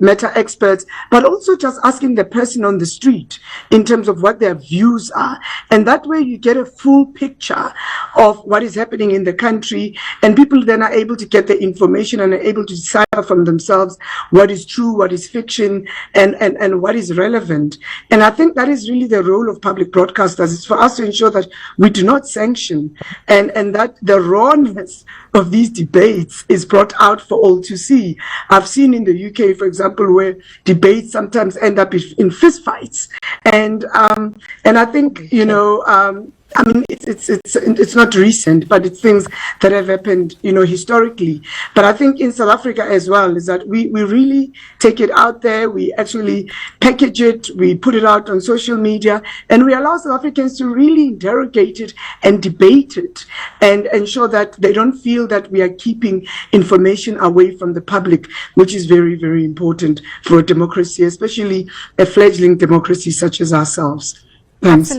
matter experts, but also just asking the person on the street in terms of what their views are. And that way you get a full picture of what is happening in the country, and people then are able to get the information and are able to decipher from themselves what is true, what is fiction, and what is relevant. And I think that is really the role of public broadcasters. It's for us to ensure that we do not sanction and that the rawness of these debates is brought out for all to see. I've seen in the UK, for example, where debates sometimes end up in fistfights, and I think I mean, it's not recent, but it's things that have happened, historically. But I think in South Africa as well is that we really take it out there. We actually package it. We put it out on social media, and we allow South Africans to really interrogate it and debate it and ensure that they don't feel that we are keeping information away from the public, which is very, very important for a democracy, especially a fledgling democracy such as ourselves. Thanks.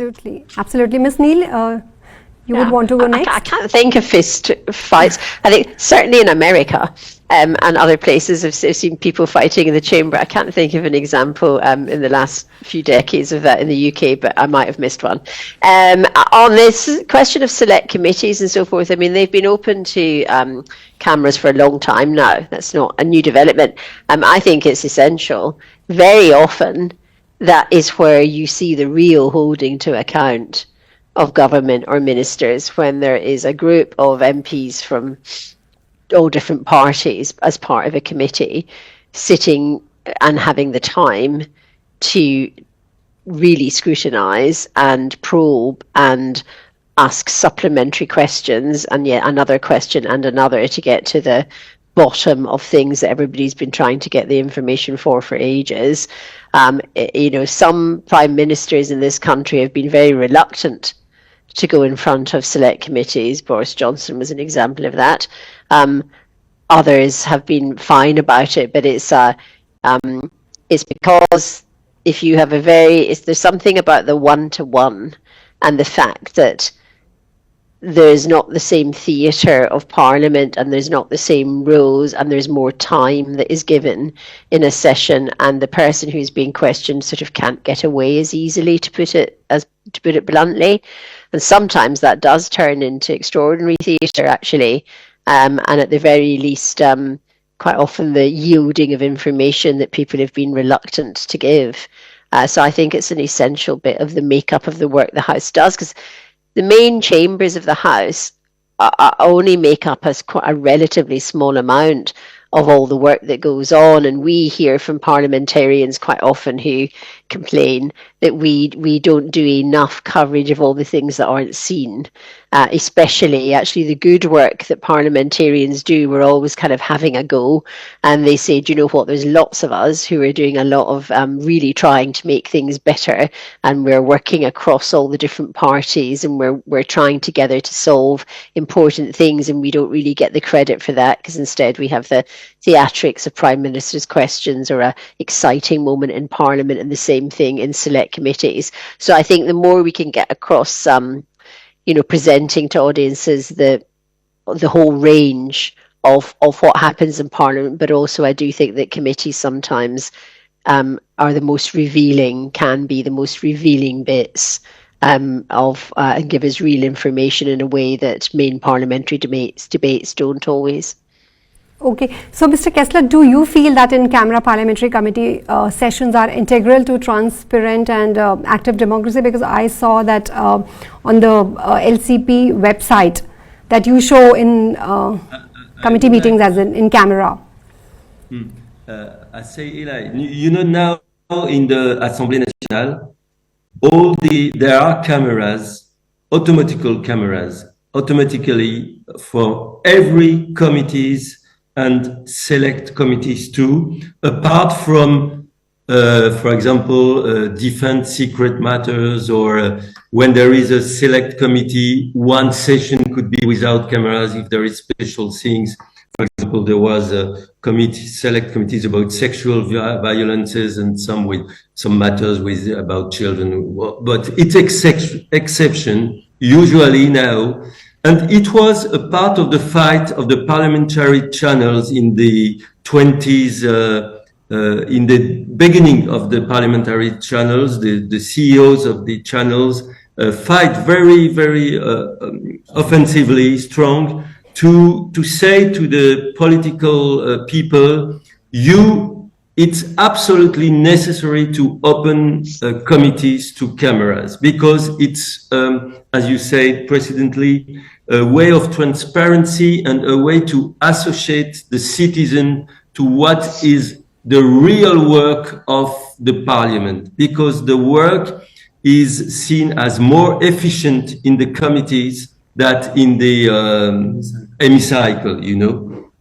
Absolutely. Ms. Neil, you would want to go next? I can't think of fist fights. I think certainly in America and other places I've seen people fighting in the chamber. I can't think of an example in the last few decades of that in the UK, but I might have missed one. On this question of select committees and so forth, I mean, they've been open to cameras for a long time now. That's not a new development. I think it's essential. Very often, that is where you see the real holding to account of government or ministers, when there is a group of MPs from all different parties as part of a committee sitting and having the time to really scrutinise and probe and ask supplementary questions and yet another question and another to get to the bottom of things that everybody's been trying to get the information for ages. Some prime ministers in this country have been very reluctant to go in front of select committees. Boris Johnson was an example of that. Others have been fine about it, but it's because if you have there's something about the one-to-one and the fact that there's not the same theatre of Parliament and there's not the same rules and there's more time that is given in a session, and the person who's being questioned sort of can't get away as easily, to put it bluntly. And sometimes that does turn into extraordinary theatre, actually, and at the very least quite often the yielding of information that people have been reluctant to give. So I think it's an essential bit of the makeup of the work the House does, because the main chambers of the House only make up a relatively small amount of all the work that goes on, and we hear from parliamentarians quite often who complain that we don't do enough coverage of all the things that aren't seen, especially actually the good work that parliamentarians do. We're always kind of having a go, and they say, do you know what, there's lots of us who are doing a lot of really trying to make things better, and we're working across all the different parties, and we're trying together to solve important things, and we don't really get the credit for that, because instead we have the theatrics of Prime Minister's questions or a exciting moment in Parliament, and the same thing in select committees. So I think the more we can get across presenting to audiences the whole range of what happens in Parliament, but also I do think that committees sometimes are the most revealing, can be the most revealing bits and give us real information in a way that main parliamentary debates don't always. Okay, so Mr. KESSLER, do you feel that in-camera parliamentary committee sessions are integral to transparent and active democracy? Because I saw that on the LCP website that you show in committee meetings as in camera. I say, Hilary, now in the Assemblée nationale, there are cameras automatical cameras, automatically for every committees and select committees too, apart from, for example, defense secret matters, or when there is a select committee, one session could be without cameras if there is special things. For example, there was a committee, select committees about sexual violences and some matters about children, but it's exception usually now. And it was a part of the fight of the parliamentary channels in the 20s, in the beginning of the parliamentary channels. The CEOs of the channels fight very, very offensively, strong, to say to the political people, it's absolutely necessary to open committees to cameras, because it's, as you said precedently, a way of transparency and a way to associate the citizen to what is the real work of the parliament, because the work is seen as more efficient in the committees than in the hemicycle, you know.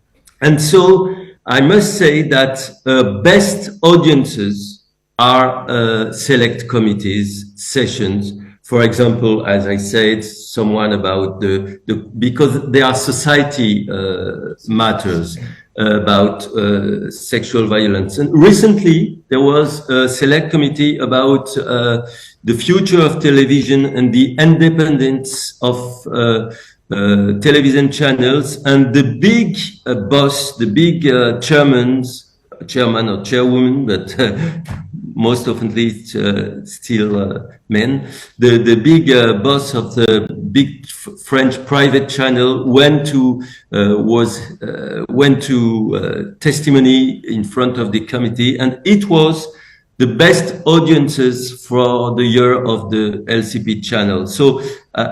And so I must say that best audiences are select committees, sessions. For example, as I said, someone about because they are society matters about sexual violence. And recently there was a select committee about the future of television and the independence of television channels, and the big boss, the big chairman or chairwoman, but most often still men, the big boss of the big French private channel went to testimony in front of the committee, and it was the best audiences for the year of the LCP channel. So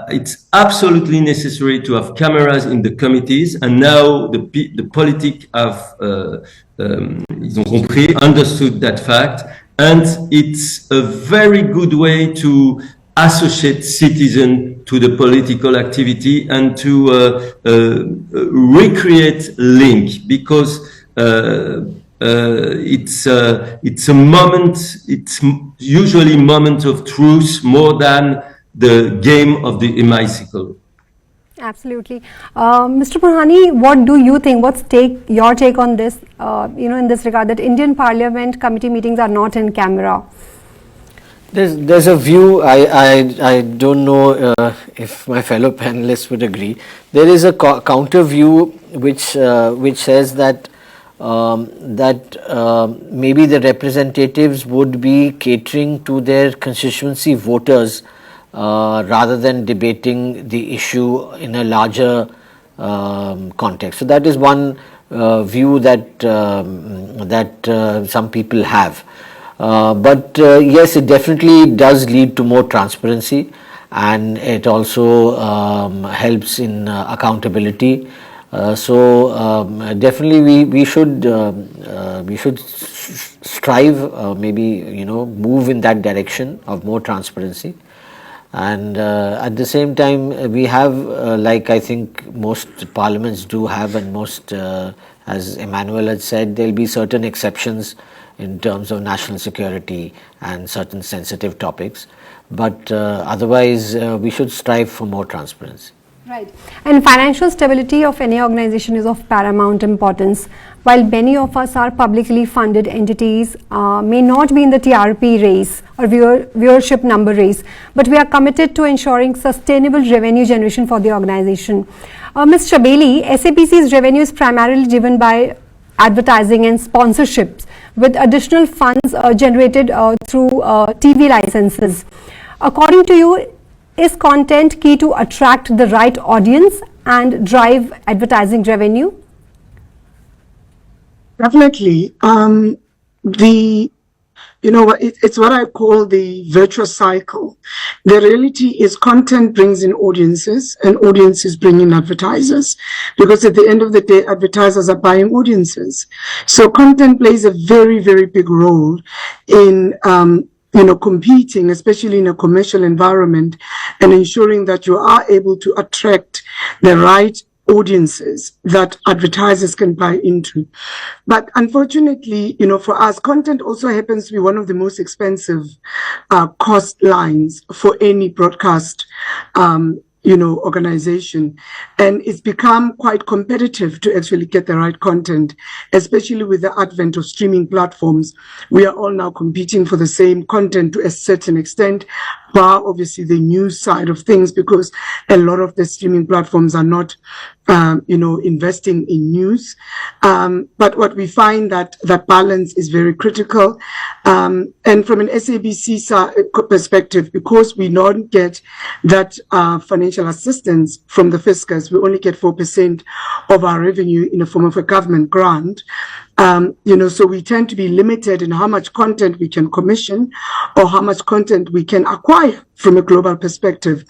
it's absolutely necessary to have cameras in the committees, and now the politics have ils ont compris, understood that fact, and it's a very good way to associate citizens to the political activity and to recreate link, because it's a moment, it's usually moment of truth more than the game of the hemicycle. Absolutely. Mr. Punhani, what do you think? What's your take on this, in this regard, that Indian Parliament committee meetings are not in camera? There's a view, I don't know if my fellow panelists would agree. There is a counter view which says that maybe the representatives would be catering to their constituency voters rather than debating the issue in a larger context. So that is one view that some people have. But yes, it definitely does lead to more transparency, and it also helps in accountability. So definitely we should strive, maybe move in that direction of more transparency. And at the same time, we have, like I think most parliaments do have, and most, as Emmanuel had said, there will be certain exceptions in terms of national security and certain sensitive topics. But otherwise, we should strive for more transparency. Right. And financial stability of any organization is of paramount importance. While many of us are publicly funded entities, may not be in the TRP race or viewership number race, but we are committed to ensuring sustainable revenue generation for the organization. Ms. Chabeli, SABC's revenue is primarily driven by advertising and sponsorships, with additional funds generated through TV licenses. According to you, is content key to attract the right audience and drive advertising revenue? Definitely. It's what I call the virtuous cycle. The reality is content brings in audiences, and audiences bring in advertisers, because at the end of the day, advertisers are buying audiences. So content plays a very, very big role in competing, especially in a commercial environment, and ensuring that you are able to attract the right audiences that advertisers can buy into. But unfortunately, for us, content also happens to be one of the most expensive cost lines for any broadcast organization. And it's become quite competitive to actually get the right content, especially with the advent of streaming platforms. We are all now competing for the same content to a certain extent, bar obviously the news side of things, because a lot of the streaming platforms are not, investing in news. But what we find that balance is very critical. And from an SABC perspective, because we don't get that financial assistance from the fiscus, we only get 4% of our revenue in the form of a government grant. So we tend to be limited in how much content we can commission or how much content we can acquire from a global perspective.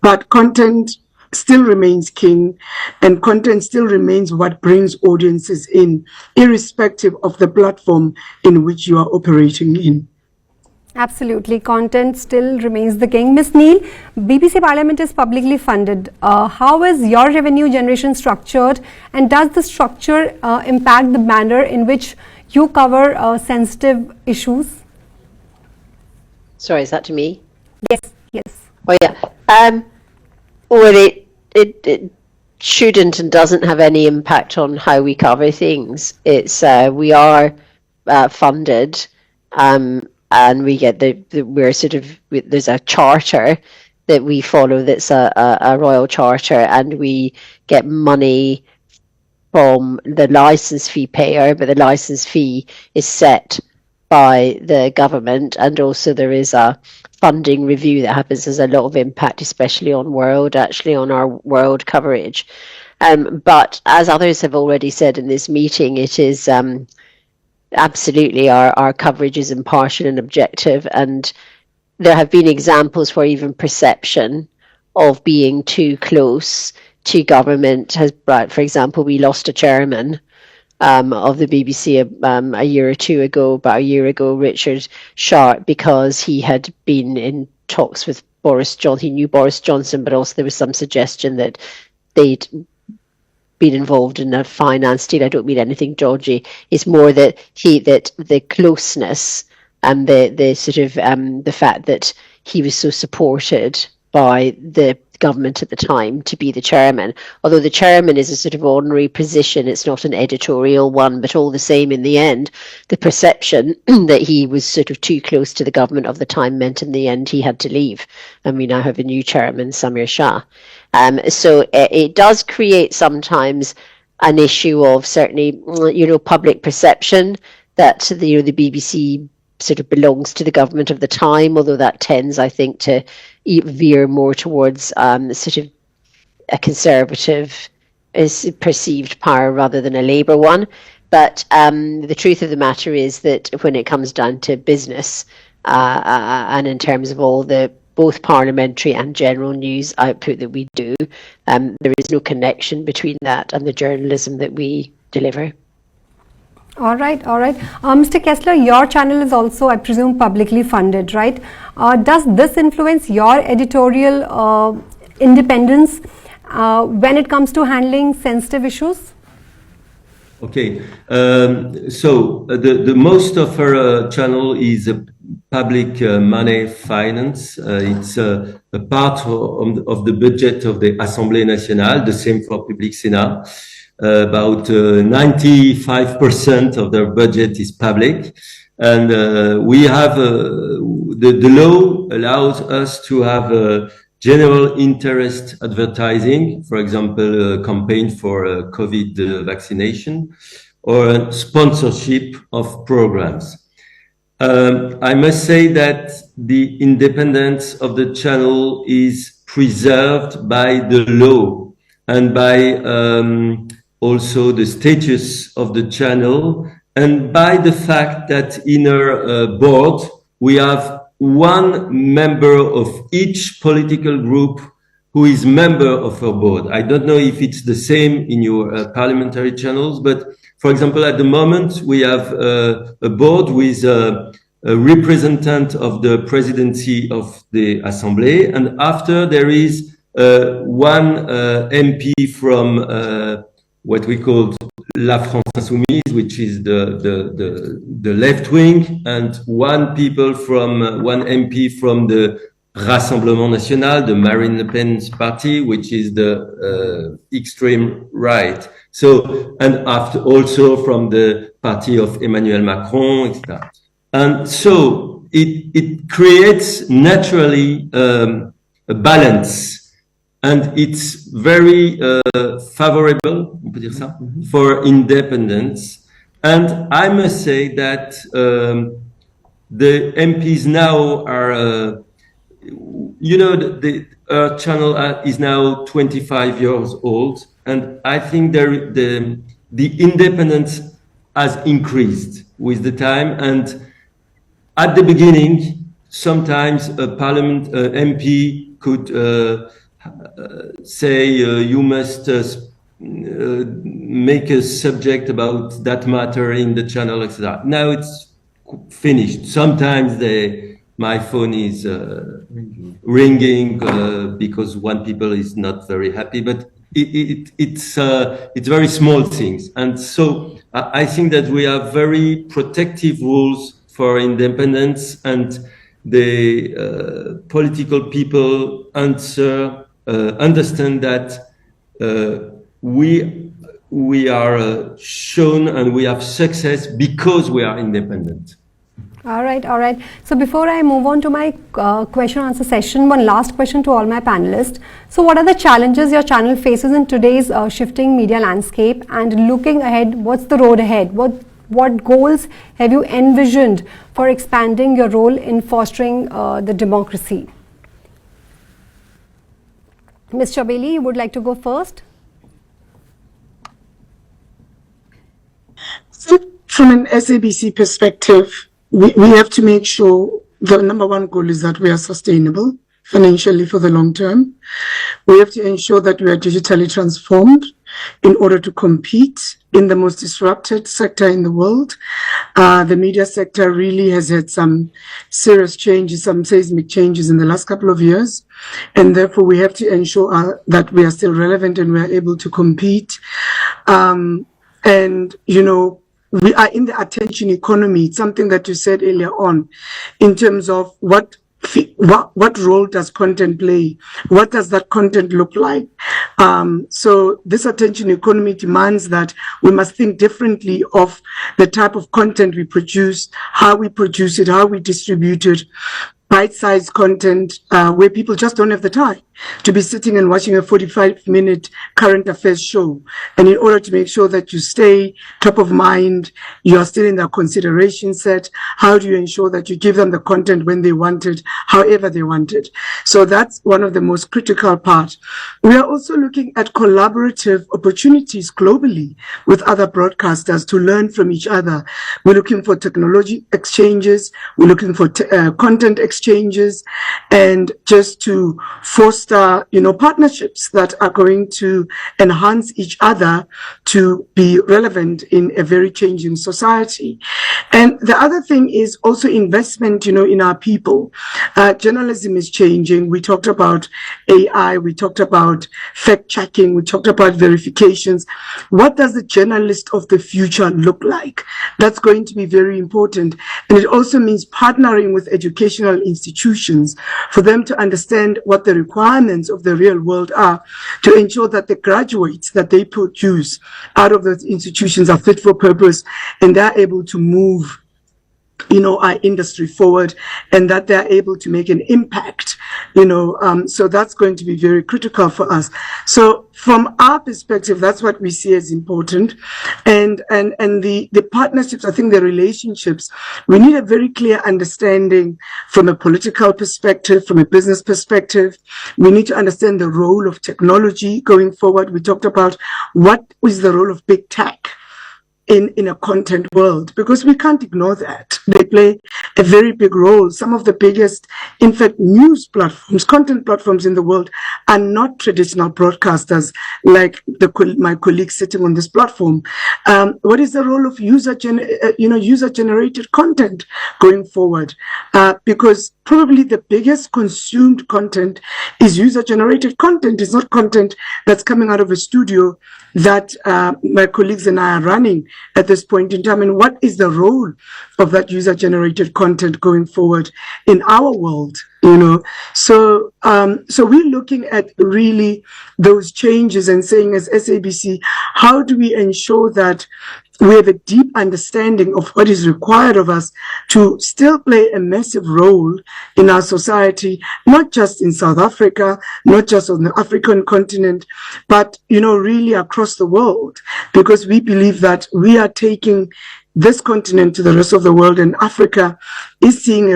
But content still remains king, and content still remains what brings audiences in, irrespective of the platform in which you are operating in. Absolutely. Content still remains the king. Ms. Neil, BBC Parliament is publicly funded. How is your revenue generation structured, and does the structure impact the manner in which you cover sensitive issues? Sorry, is that to me? Yes, yes. Oh, yeah. Well, it shouldn't and doesn't have any impact on how we cover things. It's we are funded, and we get we're sort of, there's a charter that we follow that's a royal charter, and we get money from the license fee payer, but the license fee is set by the government, and also there is a funding review that happens. There's a lot of impact, especially on our world coverage. But as others have already said in this meeting, it is absolutely our coverage is impartial and objective, and there have been examples where even perception of being too close to government has brought, for example, we lost a chairman of the BBC a year or two ago, about a year ago, Richard Sharp, because he had been in talks with Boris Johnson. He knew Boris Johnson, but also there was some suggestion that they'd been involved in a finance deal. I don't mean anything dodgy. It's more that the closeness and the sort of the fact that he was so supported by the government at the time to be the chairman. Although the chairman is a sort of ordinary position, it's not an editorial one, but all the same, in the end, the perception that he was sort of too close to the government of the time meant in the end he had to leave. And we now have a new chairman, Samir Shah. So it does create sometimes an issue of certainly, public perception that the BBC sort of belongs to the government of the time, although that tends, I think, to veer more towards sort of a conservative perceived power rather than a Labour one. But the truth of the matter is that when it comes down to business and in terms of all the both parliamentary and general news output that we do, there is no connection between that and the journalism that we deliver. All right. Mr. Kessler, your channel is also, I presume, publicly funded, right? Does this influence your editorial independence when it comes to handling sensitive issues? Okay, so the most of our channel is public money finance. It's a part of the budget of the Assemblée nationale, the same for Public Sénat. About 95% of their budget is public, and we have the law allows us to have general interest advertising, for example, a campaign for COVID vaccination, or sponsorship of programs. I must say that the independence of the channel is preserved by the law and by also the status of the channel, and by the fact that in our board we have one member of each political group who is member of our board. I don't know if it's the same in your parliamentary channels, but for example, at the moment we have a board with a representative of the presidency of the Assemblée, and after there is one MP from what we call La France Insoumise, which is the left wing, and one MP from the Rassemblement National, the Marine Le Pen's party, which is the extreme right. So, and after also from the party of Emmanuel Macron, etc. And so it creates naturally a balance, and it's very favorable, on peut dire ça, for independence. And I must say that the MPs now are, you know, our channel is now 25 years old, and I think the independence has increased with the time. And at the beginning, sometimes a parliament MP could say you must make a subject about that matter in the channel, etc. Now it's finished. Sometimes my phone is ringing because one people is not very happy, but it's very small things. And so I think that we have very protective rules for independence, and the political people understand that we are shown and we have success because we are independent. All right, all right. So before I move on to my question answer session, one last question to all my panelists. So what are the challenges your channel faces in today's shifting media landscape, and looking ahead, what's the road ahead? What goals have you envisioned for expanding your role in fostering the democracy? Ms. Chabeli, you would like to go first? So from an SABC perspective, we have to make sure the number one goal is that we are sustainable financially for the long term. We have to ensure that we are digitally transformed in order to compete in the most disrupted sector in the world. The media sector really has had some serious changes, some seismic changes in the last couple of years. And therefore, we have to ensure that we are still relevant and we are able to compete. And, you know, we are in the attention economy. It's something that you said earlier on in terms of what role does content play? What does that content look like? So this attention economy demands that we must think differently of the type of content we produce, how we produce it, how we distribute it. Bite-sized content where people just don't have the time to be sitting and watching a 45-minute current affairs show. And in order to make sure that you stay top of mind, you are still in their consideration set, how do you ensure that you give them the content when they want it, however they want it? So that's one of the most critical parts. We are also looking at collaborative opportunities globally with other broadcasters to learn from each other. We're looking for technology exchanges, we're looking for content exchanges, and just to foster, you know, partnerships that are going to enhance each other to be relevant in a very changing society. And the other thing is also investment, you know, in our people. Journalism is changing. We talked about AI, we talked about fact checking, we talked about verifications. What does the journalist of the future look like? That's going to be very important. And it also means partnering with educational institutions for them to understand what the requirements of the real world are, to ensure that the graduates that they produce out of those institutions are fit for purpose and they're able to move, you know, our industry forward, and that they're able to make an impact, you know, so that's going to be very critical for us. So from our perspective, that's what we see as important. And the partnerships, I think the relationships, we need a very clear understanding from a political perspective, from a business perspective. We need to understand the role of technology going forward. We talked about what is the role of big tech. in a content world, because we can't ignore that. They play a very big role. Some of the biggest, in fact, news platforms, content platforms in the world are not traditional broadcasters like my colleagues sitting on this platform. What is the role of user-generated content going forward? Because probably the biggest consumed content is user-generated content. It's not content that's coming out of a studio that my colleagues and I are running at this point in time. And what is the role of that user-generated content going forward in our world? So we're looking at really those changes and saying, as SABC, how do we ensure that we have a deep understanding of what is required of us to still play a massive role in our society, not just in South Africa, not just on the African continent, but, really across the world, because we believe that we are taking this continent to the rest of the world, and Africa is seeing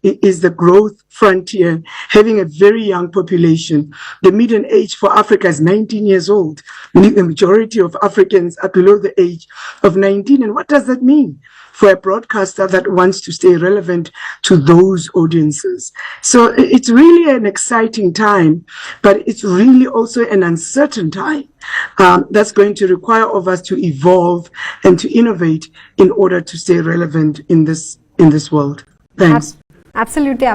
is the growth frontier, having a very young population. The median age for Africa is 19 years old. The majority of Africans are below the age of 19. And what does that mean for a broadcaster that wants to stay relevant to those audiences? So it's really an exciting time, but it's really also an uncertain time that's going to require of us to evolve and to innovate in order to stay relevant in this world. Thanks. Absolutely.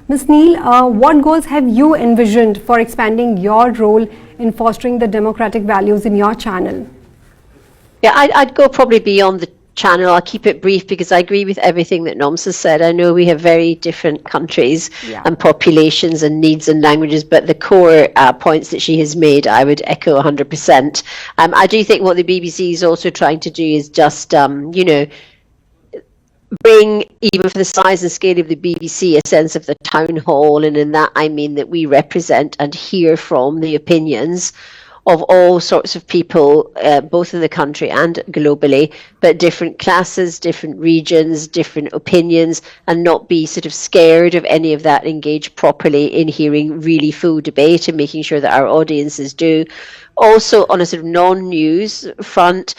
Ms. Neil, what goals have you envisioned for expanding your role in fostering the democratic values in your channel? Yeah, I'd go probably beyond the channel. I'll keep it brief because I agree with everything that Nomsa said. I know we have very different countries and populations and needs and languages, but the core points that she has made, I would echo 100%. I do think what the BBC is also trying to do is just, bring, even for the size and scale of the BBC, a sense of the town hall. And in that, I mean that we represent and hear from the opinions of all sorts of people, both in the country and globally, but different classes, different regions, different opinions, and not be sort of scared of any of that, engage properly in hearing really full debate and making sure that our audiences do. Also, on a sort of non-news front,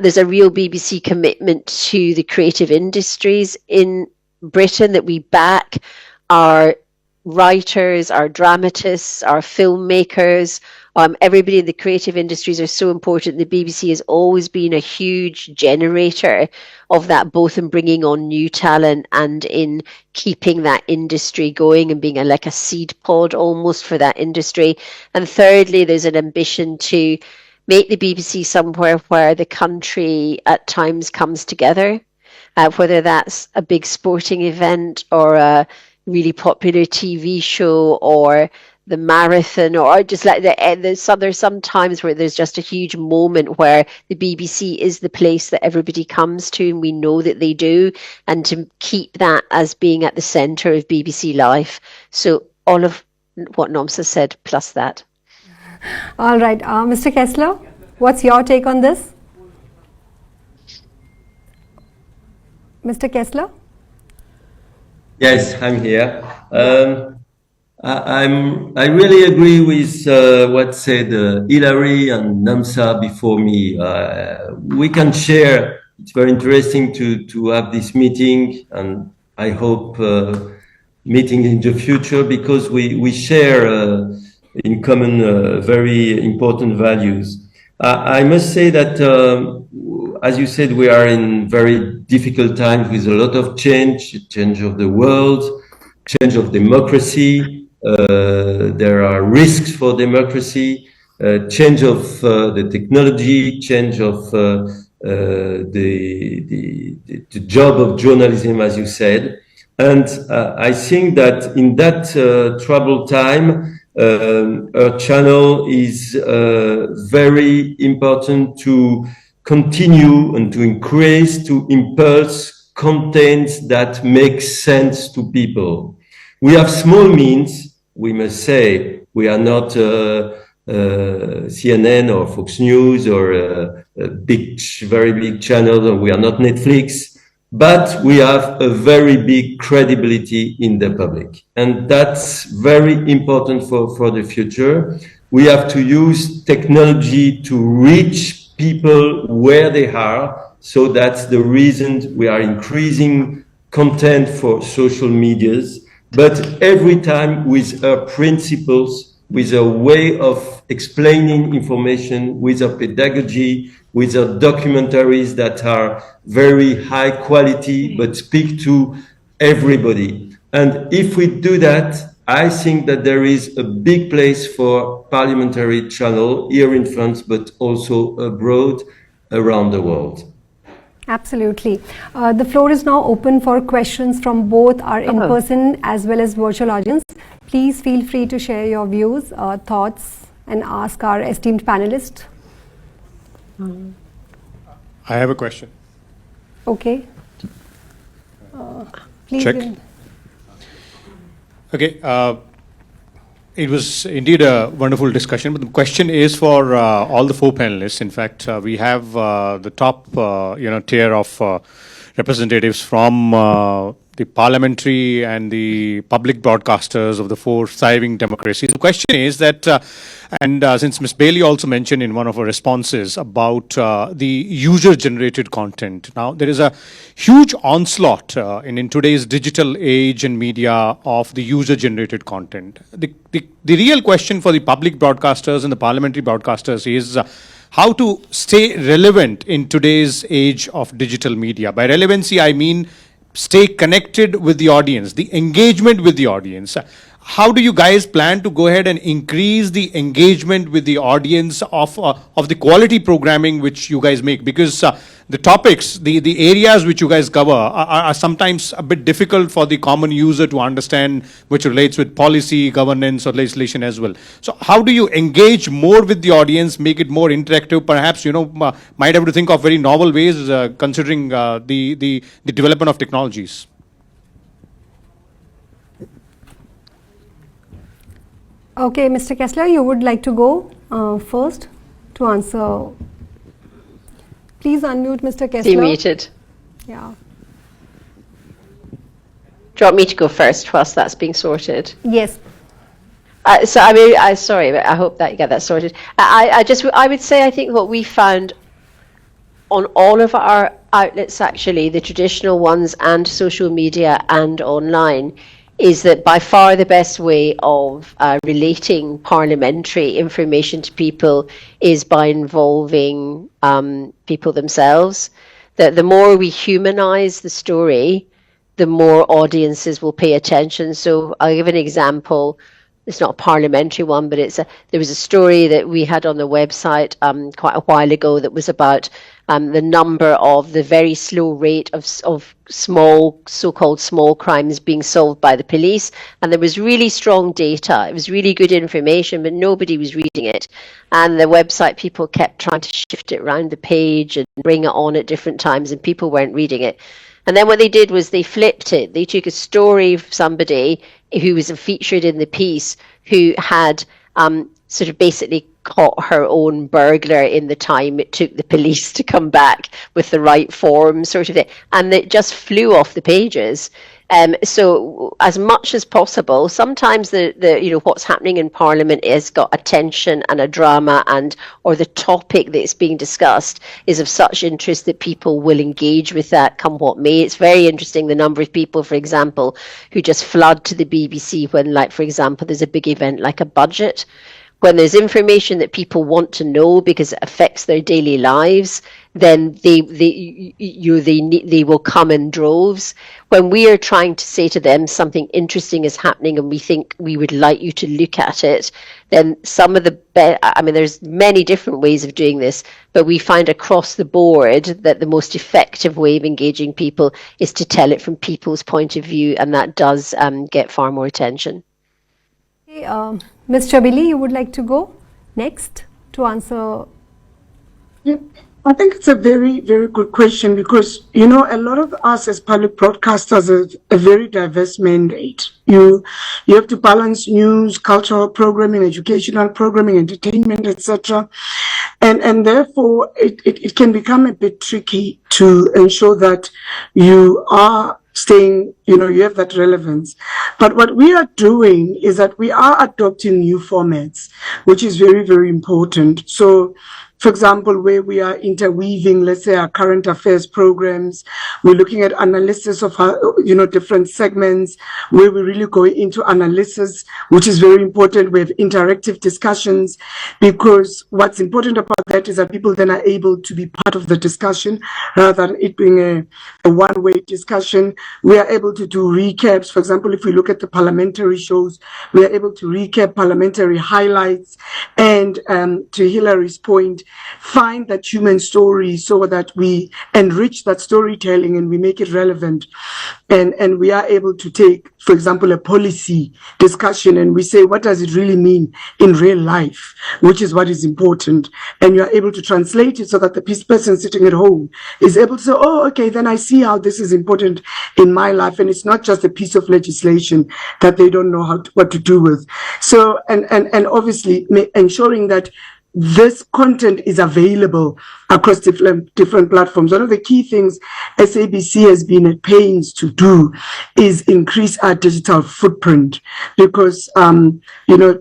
there's a real BBC commitment to the creative industries in Britain, that we back our writers, our dramatists, our filmmakers. Everybody in the creative industries are so important. The BBC has always been a huge generator of that, both in bringing on new talent and in keeping that industry going and being like a seed pod almost for that industry. And thirdly, there's an ambition to make the BBC somewhere where the country at times comes together, whether that's a big sporting event or a really popular TV show or the marathon, or just like there's some times where there's just a huge moment where the BBC is the place that everybody comes to, and we know that they do, and to keep that as being at the centre of BBC life. So all of what Nomsa said plus that. All right, Mr. KESSLER, what's your take on this? Mr. KESSLER? Yes, I'm here. I really agree with what said Hilary and Nomsa before me. We can share. It's very interesting to have this meeting, and I hope meeting in the future, because we share in common very important values. I must say that, as you said, we are in very difficult times with a lot of change of the world, change of democracy. There are risks for democracy, change of the technology, change of the job of journalism, as you said. And I think that in that troubled time, our channel is very important to continue and to increase, to impulse content that makes sense to people. We have small means, we must say. We are not CNN or Fox News or a very big channel, or we are not Netflix. But we have a very big credibility in the public. And that's very important for the future. We have to use technology to reach people where they are. So that's the reason we are increasing content for social medias, but every time with principles, with a way of explaining information, with a pedagogy, with a documentaries that are very high quality, but speak to everybody. And if we do that, I think that there is a big place for parliamentary channel here in France, but also abroad, around the world. Absolutely. The floor is now open for questions from both our in-person as well as virtual audience. Please feel free to share your views, thoughts, and ask our esteemed panelist. I have a question. Okay. Please. Check. Okay. It was indeed a wonderful discussion, but the question is for all the four panelists. In fact, we have the top, tier of representatives from the parliamentary and the public broadcasters of the four thriving democracies. The question is that, since Ms. Bailey also mentioned in one of her responses about the user-generated content. Now, there is a huge onslaught in today's digital age and media of the user-generated content. The real question for the public broadcasters and the parliamentary broadcasters is how to stay relevant in today's age of digital media. By relevancy, I mean stay connected with the audience, the engagement with the audience. How do you guys plan to go ahead and increase the engagement with the audience of the quality programming which you guys make? Because the topics, the areas which you guys cover are sometimes a bit difficult for the common user to understand, which relates with policy, governance, or legislation as well. So how do you engage more with the audience, make it more interactive? Perhaps, might have to think of very novel ways considering the development of technologies. Okay, Mr. KESSLER, you would like to go first to answer. Please unmute Mr. KESSLER. Demuted. Yeah. Do you want me to go first whilst that's being sorted? Yes. Sorry, but I hope that you get that sorted. I would say I think what we found on all of our outlets, actually, the traditional ones and social media and online, is that by far the best way of relating parliamentary information to people is by involving people themselves. That the more we humanize the story, the more audiences will pay attention. So I'll give an example. It's not a parliamentary one, but there was a story that we had on the website quite a while ago that was about the number of the very slow rate of small, so-called small crimes being solved by the police. And there was really strong data. It was really good information, but nobody was reading it. And the website people kept trying to shift it around the page and bring it on at different times, and people weren't reading it. And then what they did was they flipped it. They took a story of somebody who was featured in the piece who had sort of basically caught her own burglar in the time it took the police to come back with the right form, sort of thing. And it just flew off the pages. So as much as possible, sometimes the what's happening in Parliament has got a tension and a drama, or the topic that's being discussed is of such interest that people will engage with that come what may. It's very interesting the number of people, for example, who just flood to the BBC when, like, for example, there's a big event like a budget. When there's information that people want to know because it affects their daily lives, then they will come in droves. When we are trying to say to them something interesting is happening and we think we would like you to look at it, then some of there's many different ways of doing this, but we find across the board that the most effective way of engaging people is to tell it from people's point of view, and that does get far more attention. Okay, Ms. Chabeli, you would like to go next to answer? Yeah, I think it's a very, very good question because, a lot of us as public broadcasters have a very diverse mandate. You have to balance news, cultural programming, educational programming, entertainment, etc. And therefore, it can become a bit tricky to ensure that you are staying, you have that relevance. But what we are doing is that we are adopting new formats, which is very, very important. So for example, where we are interweaving, let's say, our current affairs programs. We're looking at analysis of how, different segments, where we really go into analysis, which is very important. We have interactive discussions, because what's important about that is that people then are able to be part of the discussion rather than it being a one-way discussion. We are able to do recaps. For example, if we look at the parliamentary shows, we are able to recap parliamentary highlights and, to Hilary's point, find that human story so that we enrich that storytelling and we make it relevant. And we are able to take, for example, a policy discussion and we say, what does it really mean in real life, which is what is important. And you are able to translate it so that the person sitting at home is able to say, oh, okay, then I see how this is important in my life. And it's not just a piece of legislation that they don't know what to do with. So, and obviously ensuring that this content is available across different platforms. One of the key things SABC has been at pains to do is increase our digital footprint, because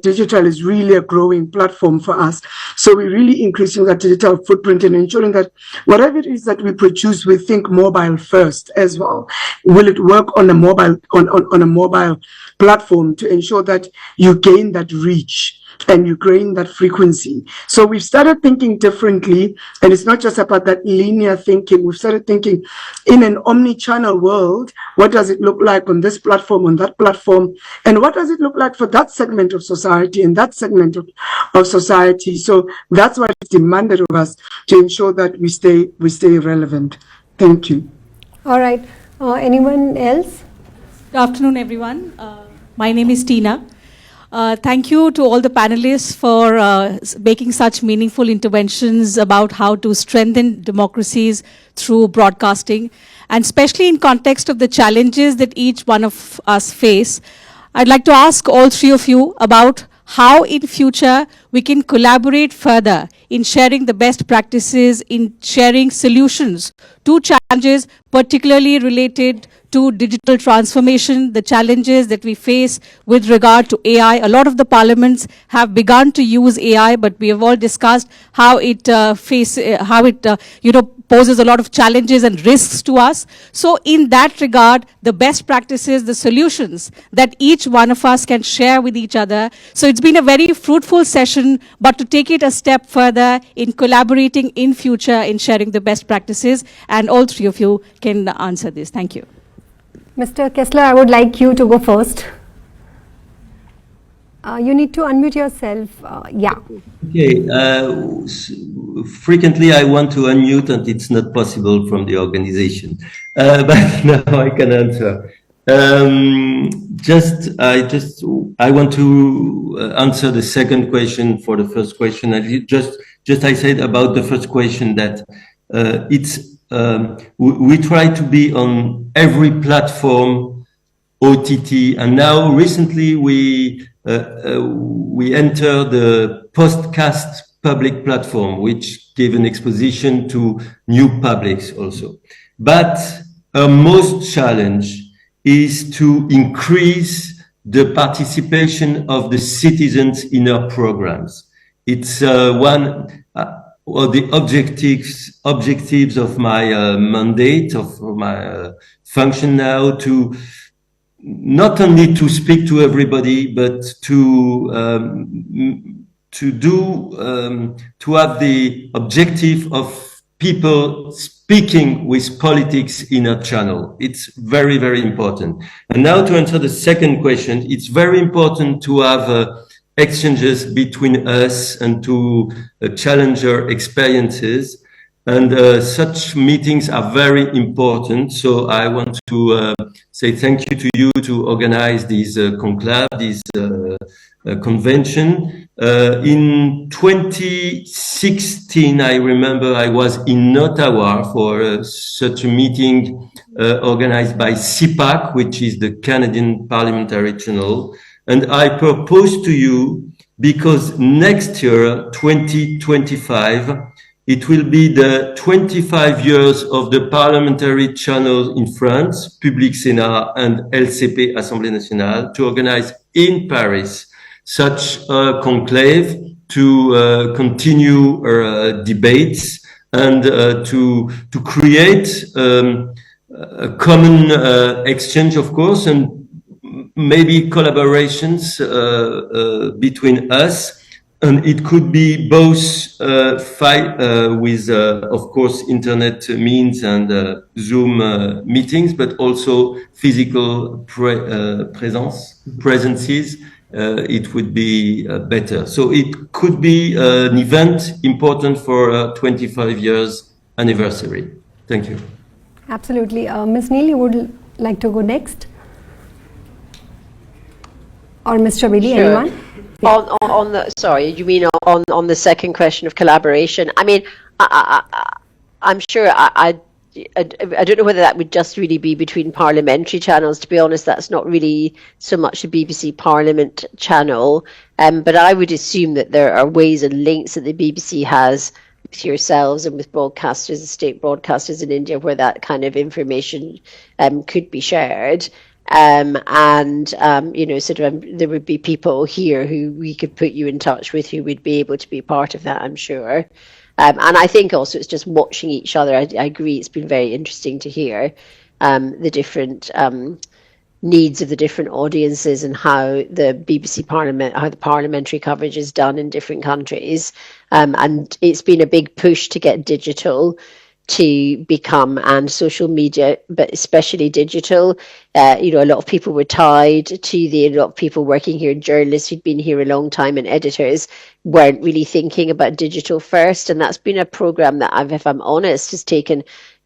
digital is really a growing platform for us. So we're really increasing that digital footprint and ensuring that whatever it is that we produce, we think mobile first as well. Will it work on a mobile on a mobile platform to ensure that you gain that reach and you gain that frequency? So we've started thinking differently, and it's not just about that linear thinking. We've started thinking in an omni-channel world, what does it look like on this platform, on that platform, and what does it look like for that segment of society and that segment of society? So that's what is demanded of us, to ensure that we stay relevant. Thank you. All right. Anyone else? Good afternoon, everyone. My name is Tina. Thank you to all the panelists for making such meaningful interventions about how to strengthen democracies through broadcasting, and especially in context of the challenges that each one of us face. I'd like to ask all three of you about how in future we can collaborate further in sharing the best practices, in sharing solutions to challenges particularly related to digital transformation, the challenges that we face with regard to AI. A lot of the parliaments have begun to use AI, but we have all discussed how it poses a lot of challenges and risks to us. So in that regard, the best practices, the solutions that each one of us can share with each other. So it's been a very fruitful session, but to take it a step further in collaborating in future in sharing the best practices, and all three of you can answer this. Thank you. Mr. KESSLER, I would like you to go first. You need to unmute yourself. Yeah. Okay. Frequently, I want to unmute, and it's not possible from the organization. But now I can answer. I want to answer the second question for the first question. I said about the first question that we try to be on every platform, OTT, and now recently we enter the podcast public platform, which gave an exposition to new publics also. But our most challenge is to increase the participation of the citizens in our programs. It's one of the objectives of my mandate, of my function now, to not only to speak to everybody, but to have the objective of people speaking with politics in a channel. It's very, very important. And now to answer the second question, it's very important to have exchanges between us and to challenger experiences. And such meetings are very important. So I want to say thank you to you to organize this conclave, this convention. In 2016, I remember I was in Ottawa for such a meeting organized by CPAC, which is the Canadian Parliamentary Channel. And I propose to you, because next year, 2025, it will be the 25 years of the parliamentary channel in France, Public Sénat and LCP, Assemblée nationale, to organize in Paris such a conclave to continue debates and to create a common exchange, of course, and maybe collaborations between us. And it could be both with, of course, internet means and Zoom meetings, but also physical presences. It would be better. So it could be an event important for 25 years anniversary. Thank you. Absolutely. Ms. Neil, you would like to go next? Or Ms. Chabeli, Sure. anyone? On the, sorry, you mean on the second question of collaboration? I mean, I'm sure I don't know whether that would just really be between parliamentary channels. To be honest, that's not really so much the BBC Parliament channel. But I would assume that there are ways and links that the BBC has with yourselves and with broadcasters, state broadcasters in India, where that kind of information could be shared. You know, sort of, there would be people here who we could put you in touch with who would be able to be part of that, I'm sure. And I think also it's just watching each other. I agree, it's been very interesting to hear the different needs of the different audiences and how the BBC Parliament, how the parliamentary coverage is done in different countries. And it's been a big push to get digital to become, and social media, but especially digital. You know, a lot of people were tied to a lot of people working here, journalists who'd been here a long time and editors weren't really thinking about digital first. And that's been a program that if I'm honest, has taken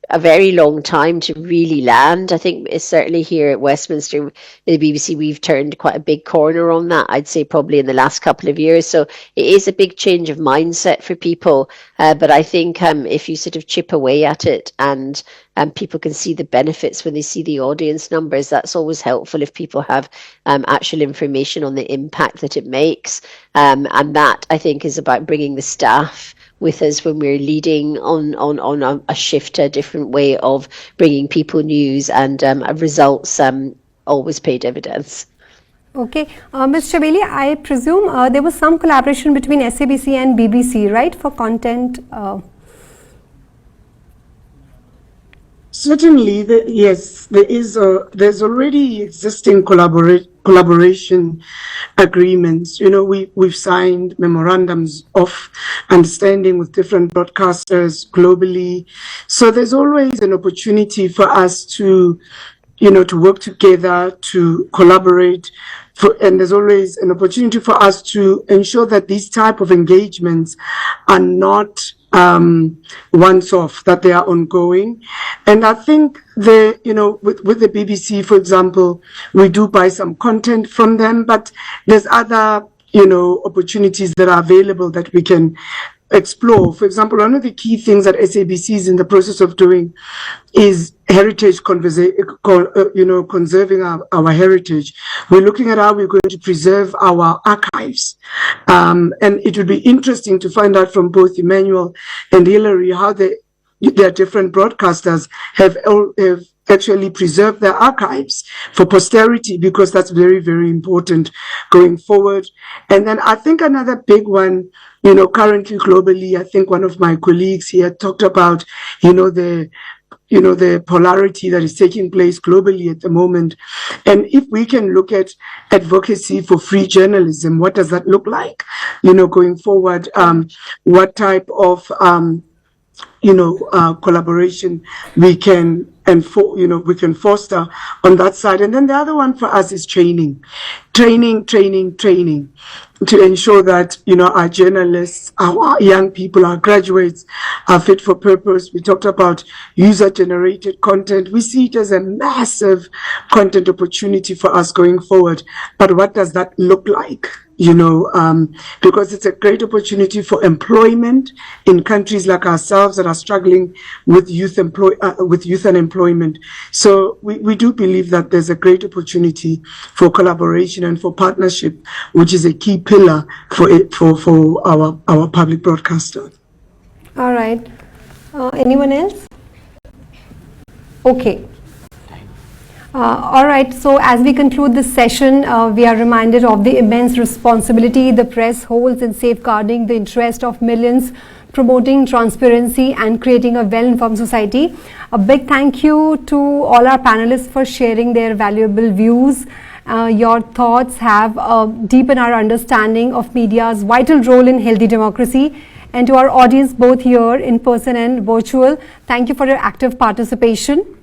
a very long time to really land. I think it's certainly here at Westminster, the BBC, we've turned quite a big corner on that, I'd say probably in the last couple of years. So it is a big change of mindset for people. But I think if you sort of chip away at it and people can see the benefits when they see the audience numbers, that's always helpful if people have actual information on the impact that it makes. And that, I think, is about bringing the staff with us when we're leading on a shift to a different way of bringing people news, and results always pay dividends. Okay. Ms. Chabeli, I presume there was some collaboration between SABC and BBC, right, for content? Certainly, yes, there's already existing collaboration agreements. You know, we've signed memorandums of understanding with different broadcasters globally. So there's always an opportunity for us to, you know, to work together, to collaborate, and there's always an opportunity for us to ensure that these type of engagements are not once off, that they are ongoing. And I think you know, with the BBC, for example, we do buy some content from them, but there's other, you know, opportunities that are available that we can explore. For example, one of the key things that SABC is in the process of doing is heritage conserving our heritage. We're looking at how we're going to preserve our archives. And it would be interesting to find out from both Emmanuel and Hilary how their different broadcasters have actually preserved their archives for posterity, because that's very, very important going forward. And then I think another big one, you know, currently globally, I think one of my colleagues here talked about, the polarity that is taking place globally at the moment. And if we can look at advocacy for free journalism, what does that look like, going forward? What type of, collaboration we can we can foster on that side. And then the other one for us is training to ensure that, our journalists, our young people, our graduates are fit for purpose. We talked about user-generated content. We see it as a massive content opportunity for us going forward. But what does that look like? Because it's a great opportunity for employment in countries like ourselves that are struggling with youth unemployment. So we do believe that there's a great opportunity for collaboration and for partnership, which is a key pillar for our public broadcaster. All right. Anyone else? Okay. All right, so as we conclude this session, we are reminded of the immense responsibility the press holds in safeguarding the interest of millions, promoting transparency and creating a well-informed society. A big thank you to all our panelists for sharing their valuable views. Your thoughts have deepened our understanding of media's vital role in healthy democracy. And to our audience, both here in person and virtual, thank you for your active participation.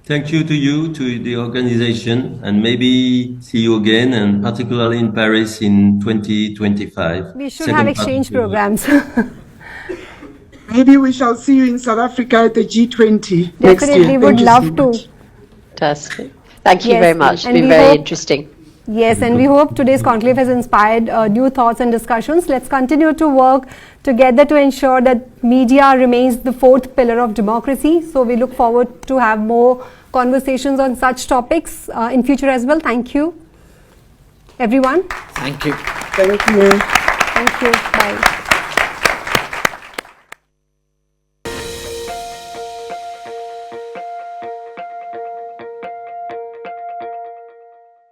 Thank you, to the organization, and maybe see you again, and particularly in Paris in 2025. We should have exchange programs. Maybe we shall see you in South Africa at the G20 next year. Definitely would love to. Fantastic. Thank you Yes, very much. It's and been we very hope- interesting. Yes, and we hope today's conclave has inspired new thoughts and discussions. Let's continue to work together to ensure that media remains the fourth pillar of democracy. So we look forward to have more conversations on such topics in future as well. Thank you, everyone. Thank you. Thank you. Thank you. Bye.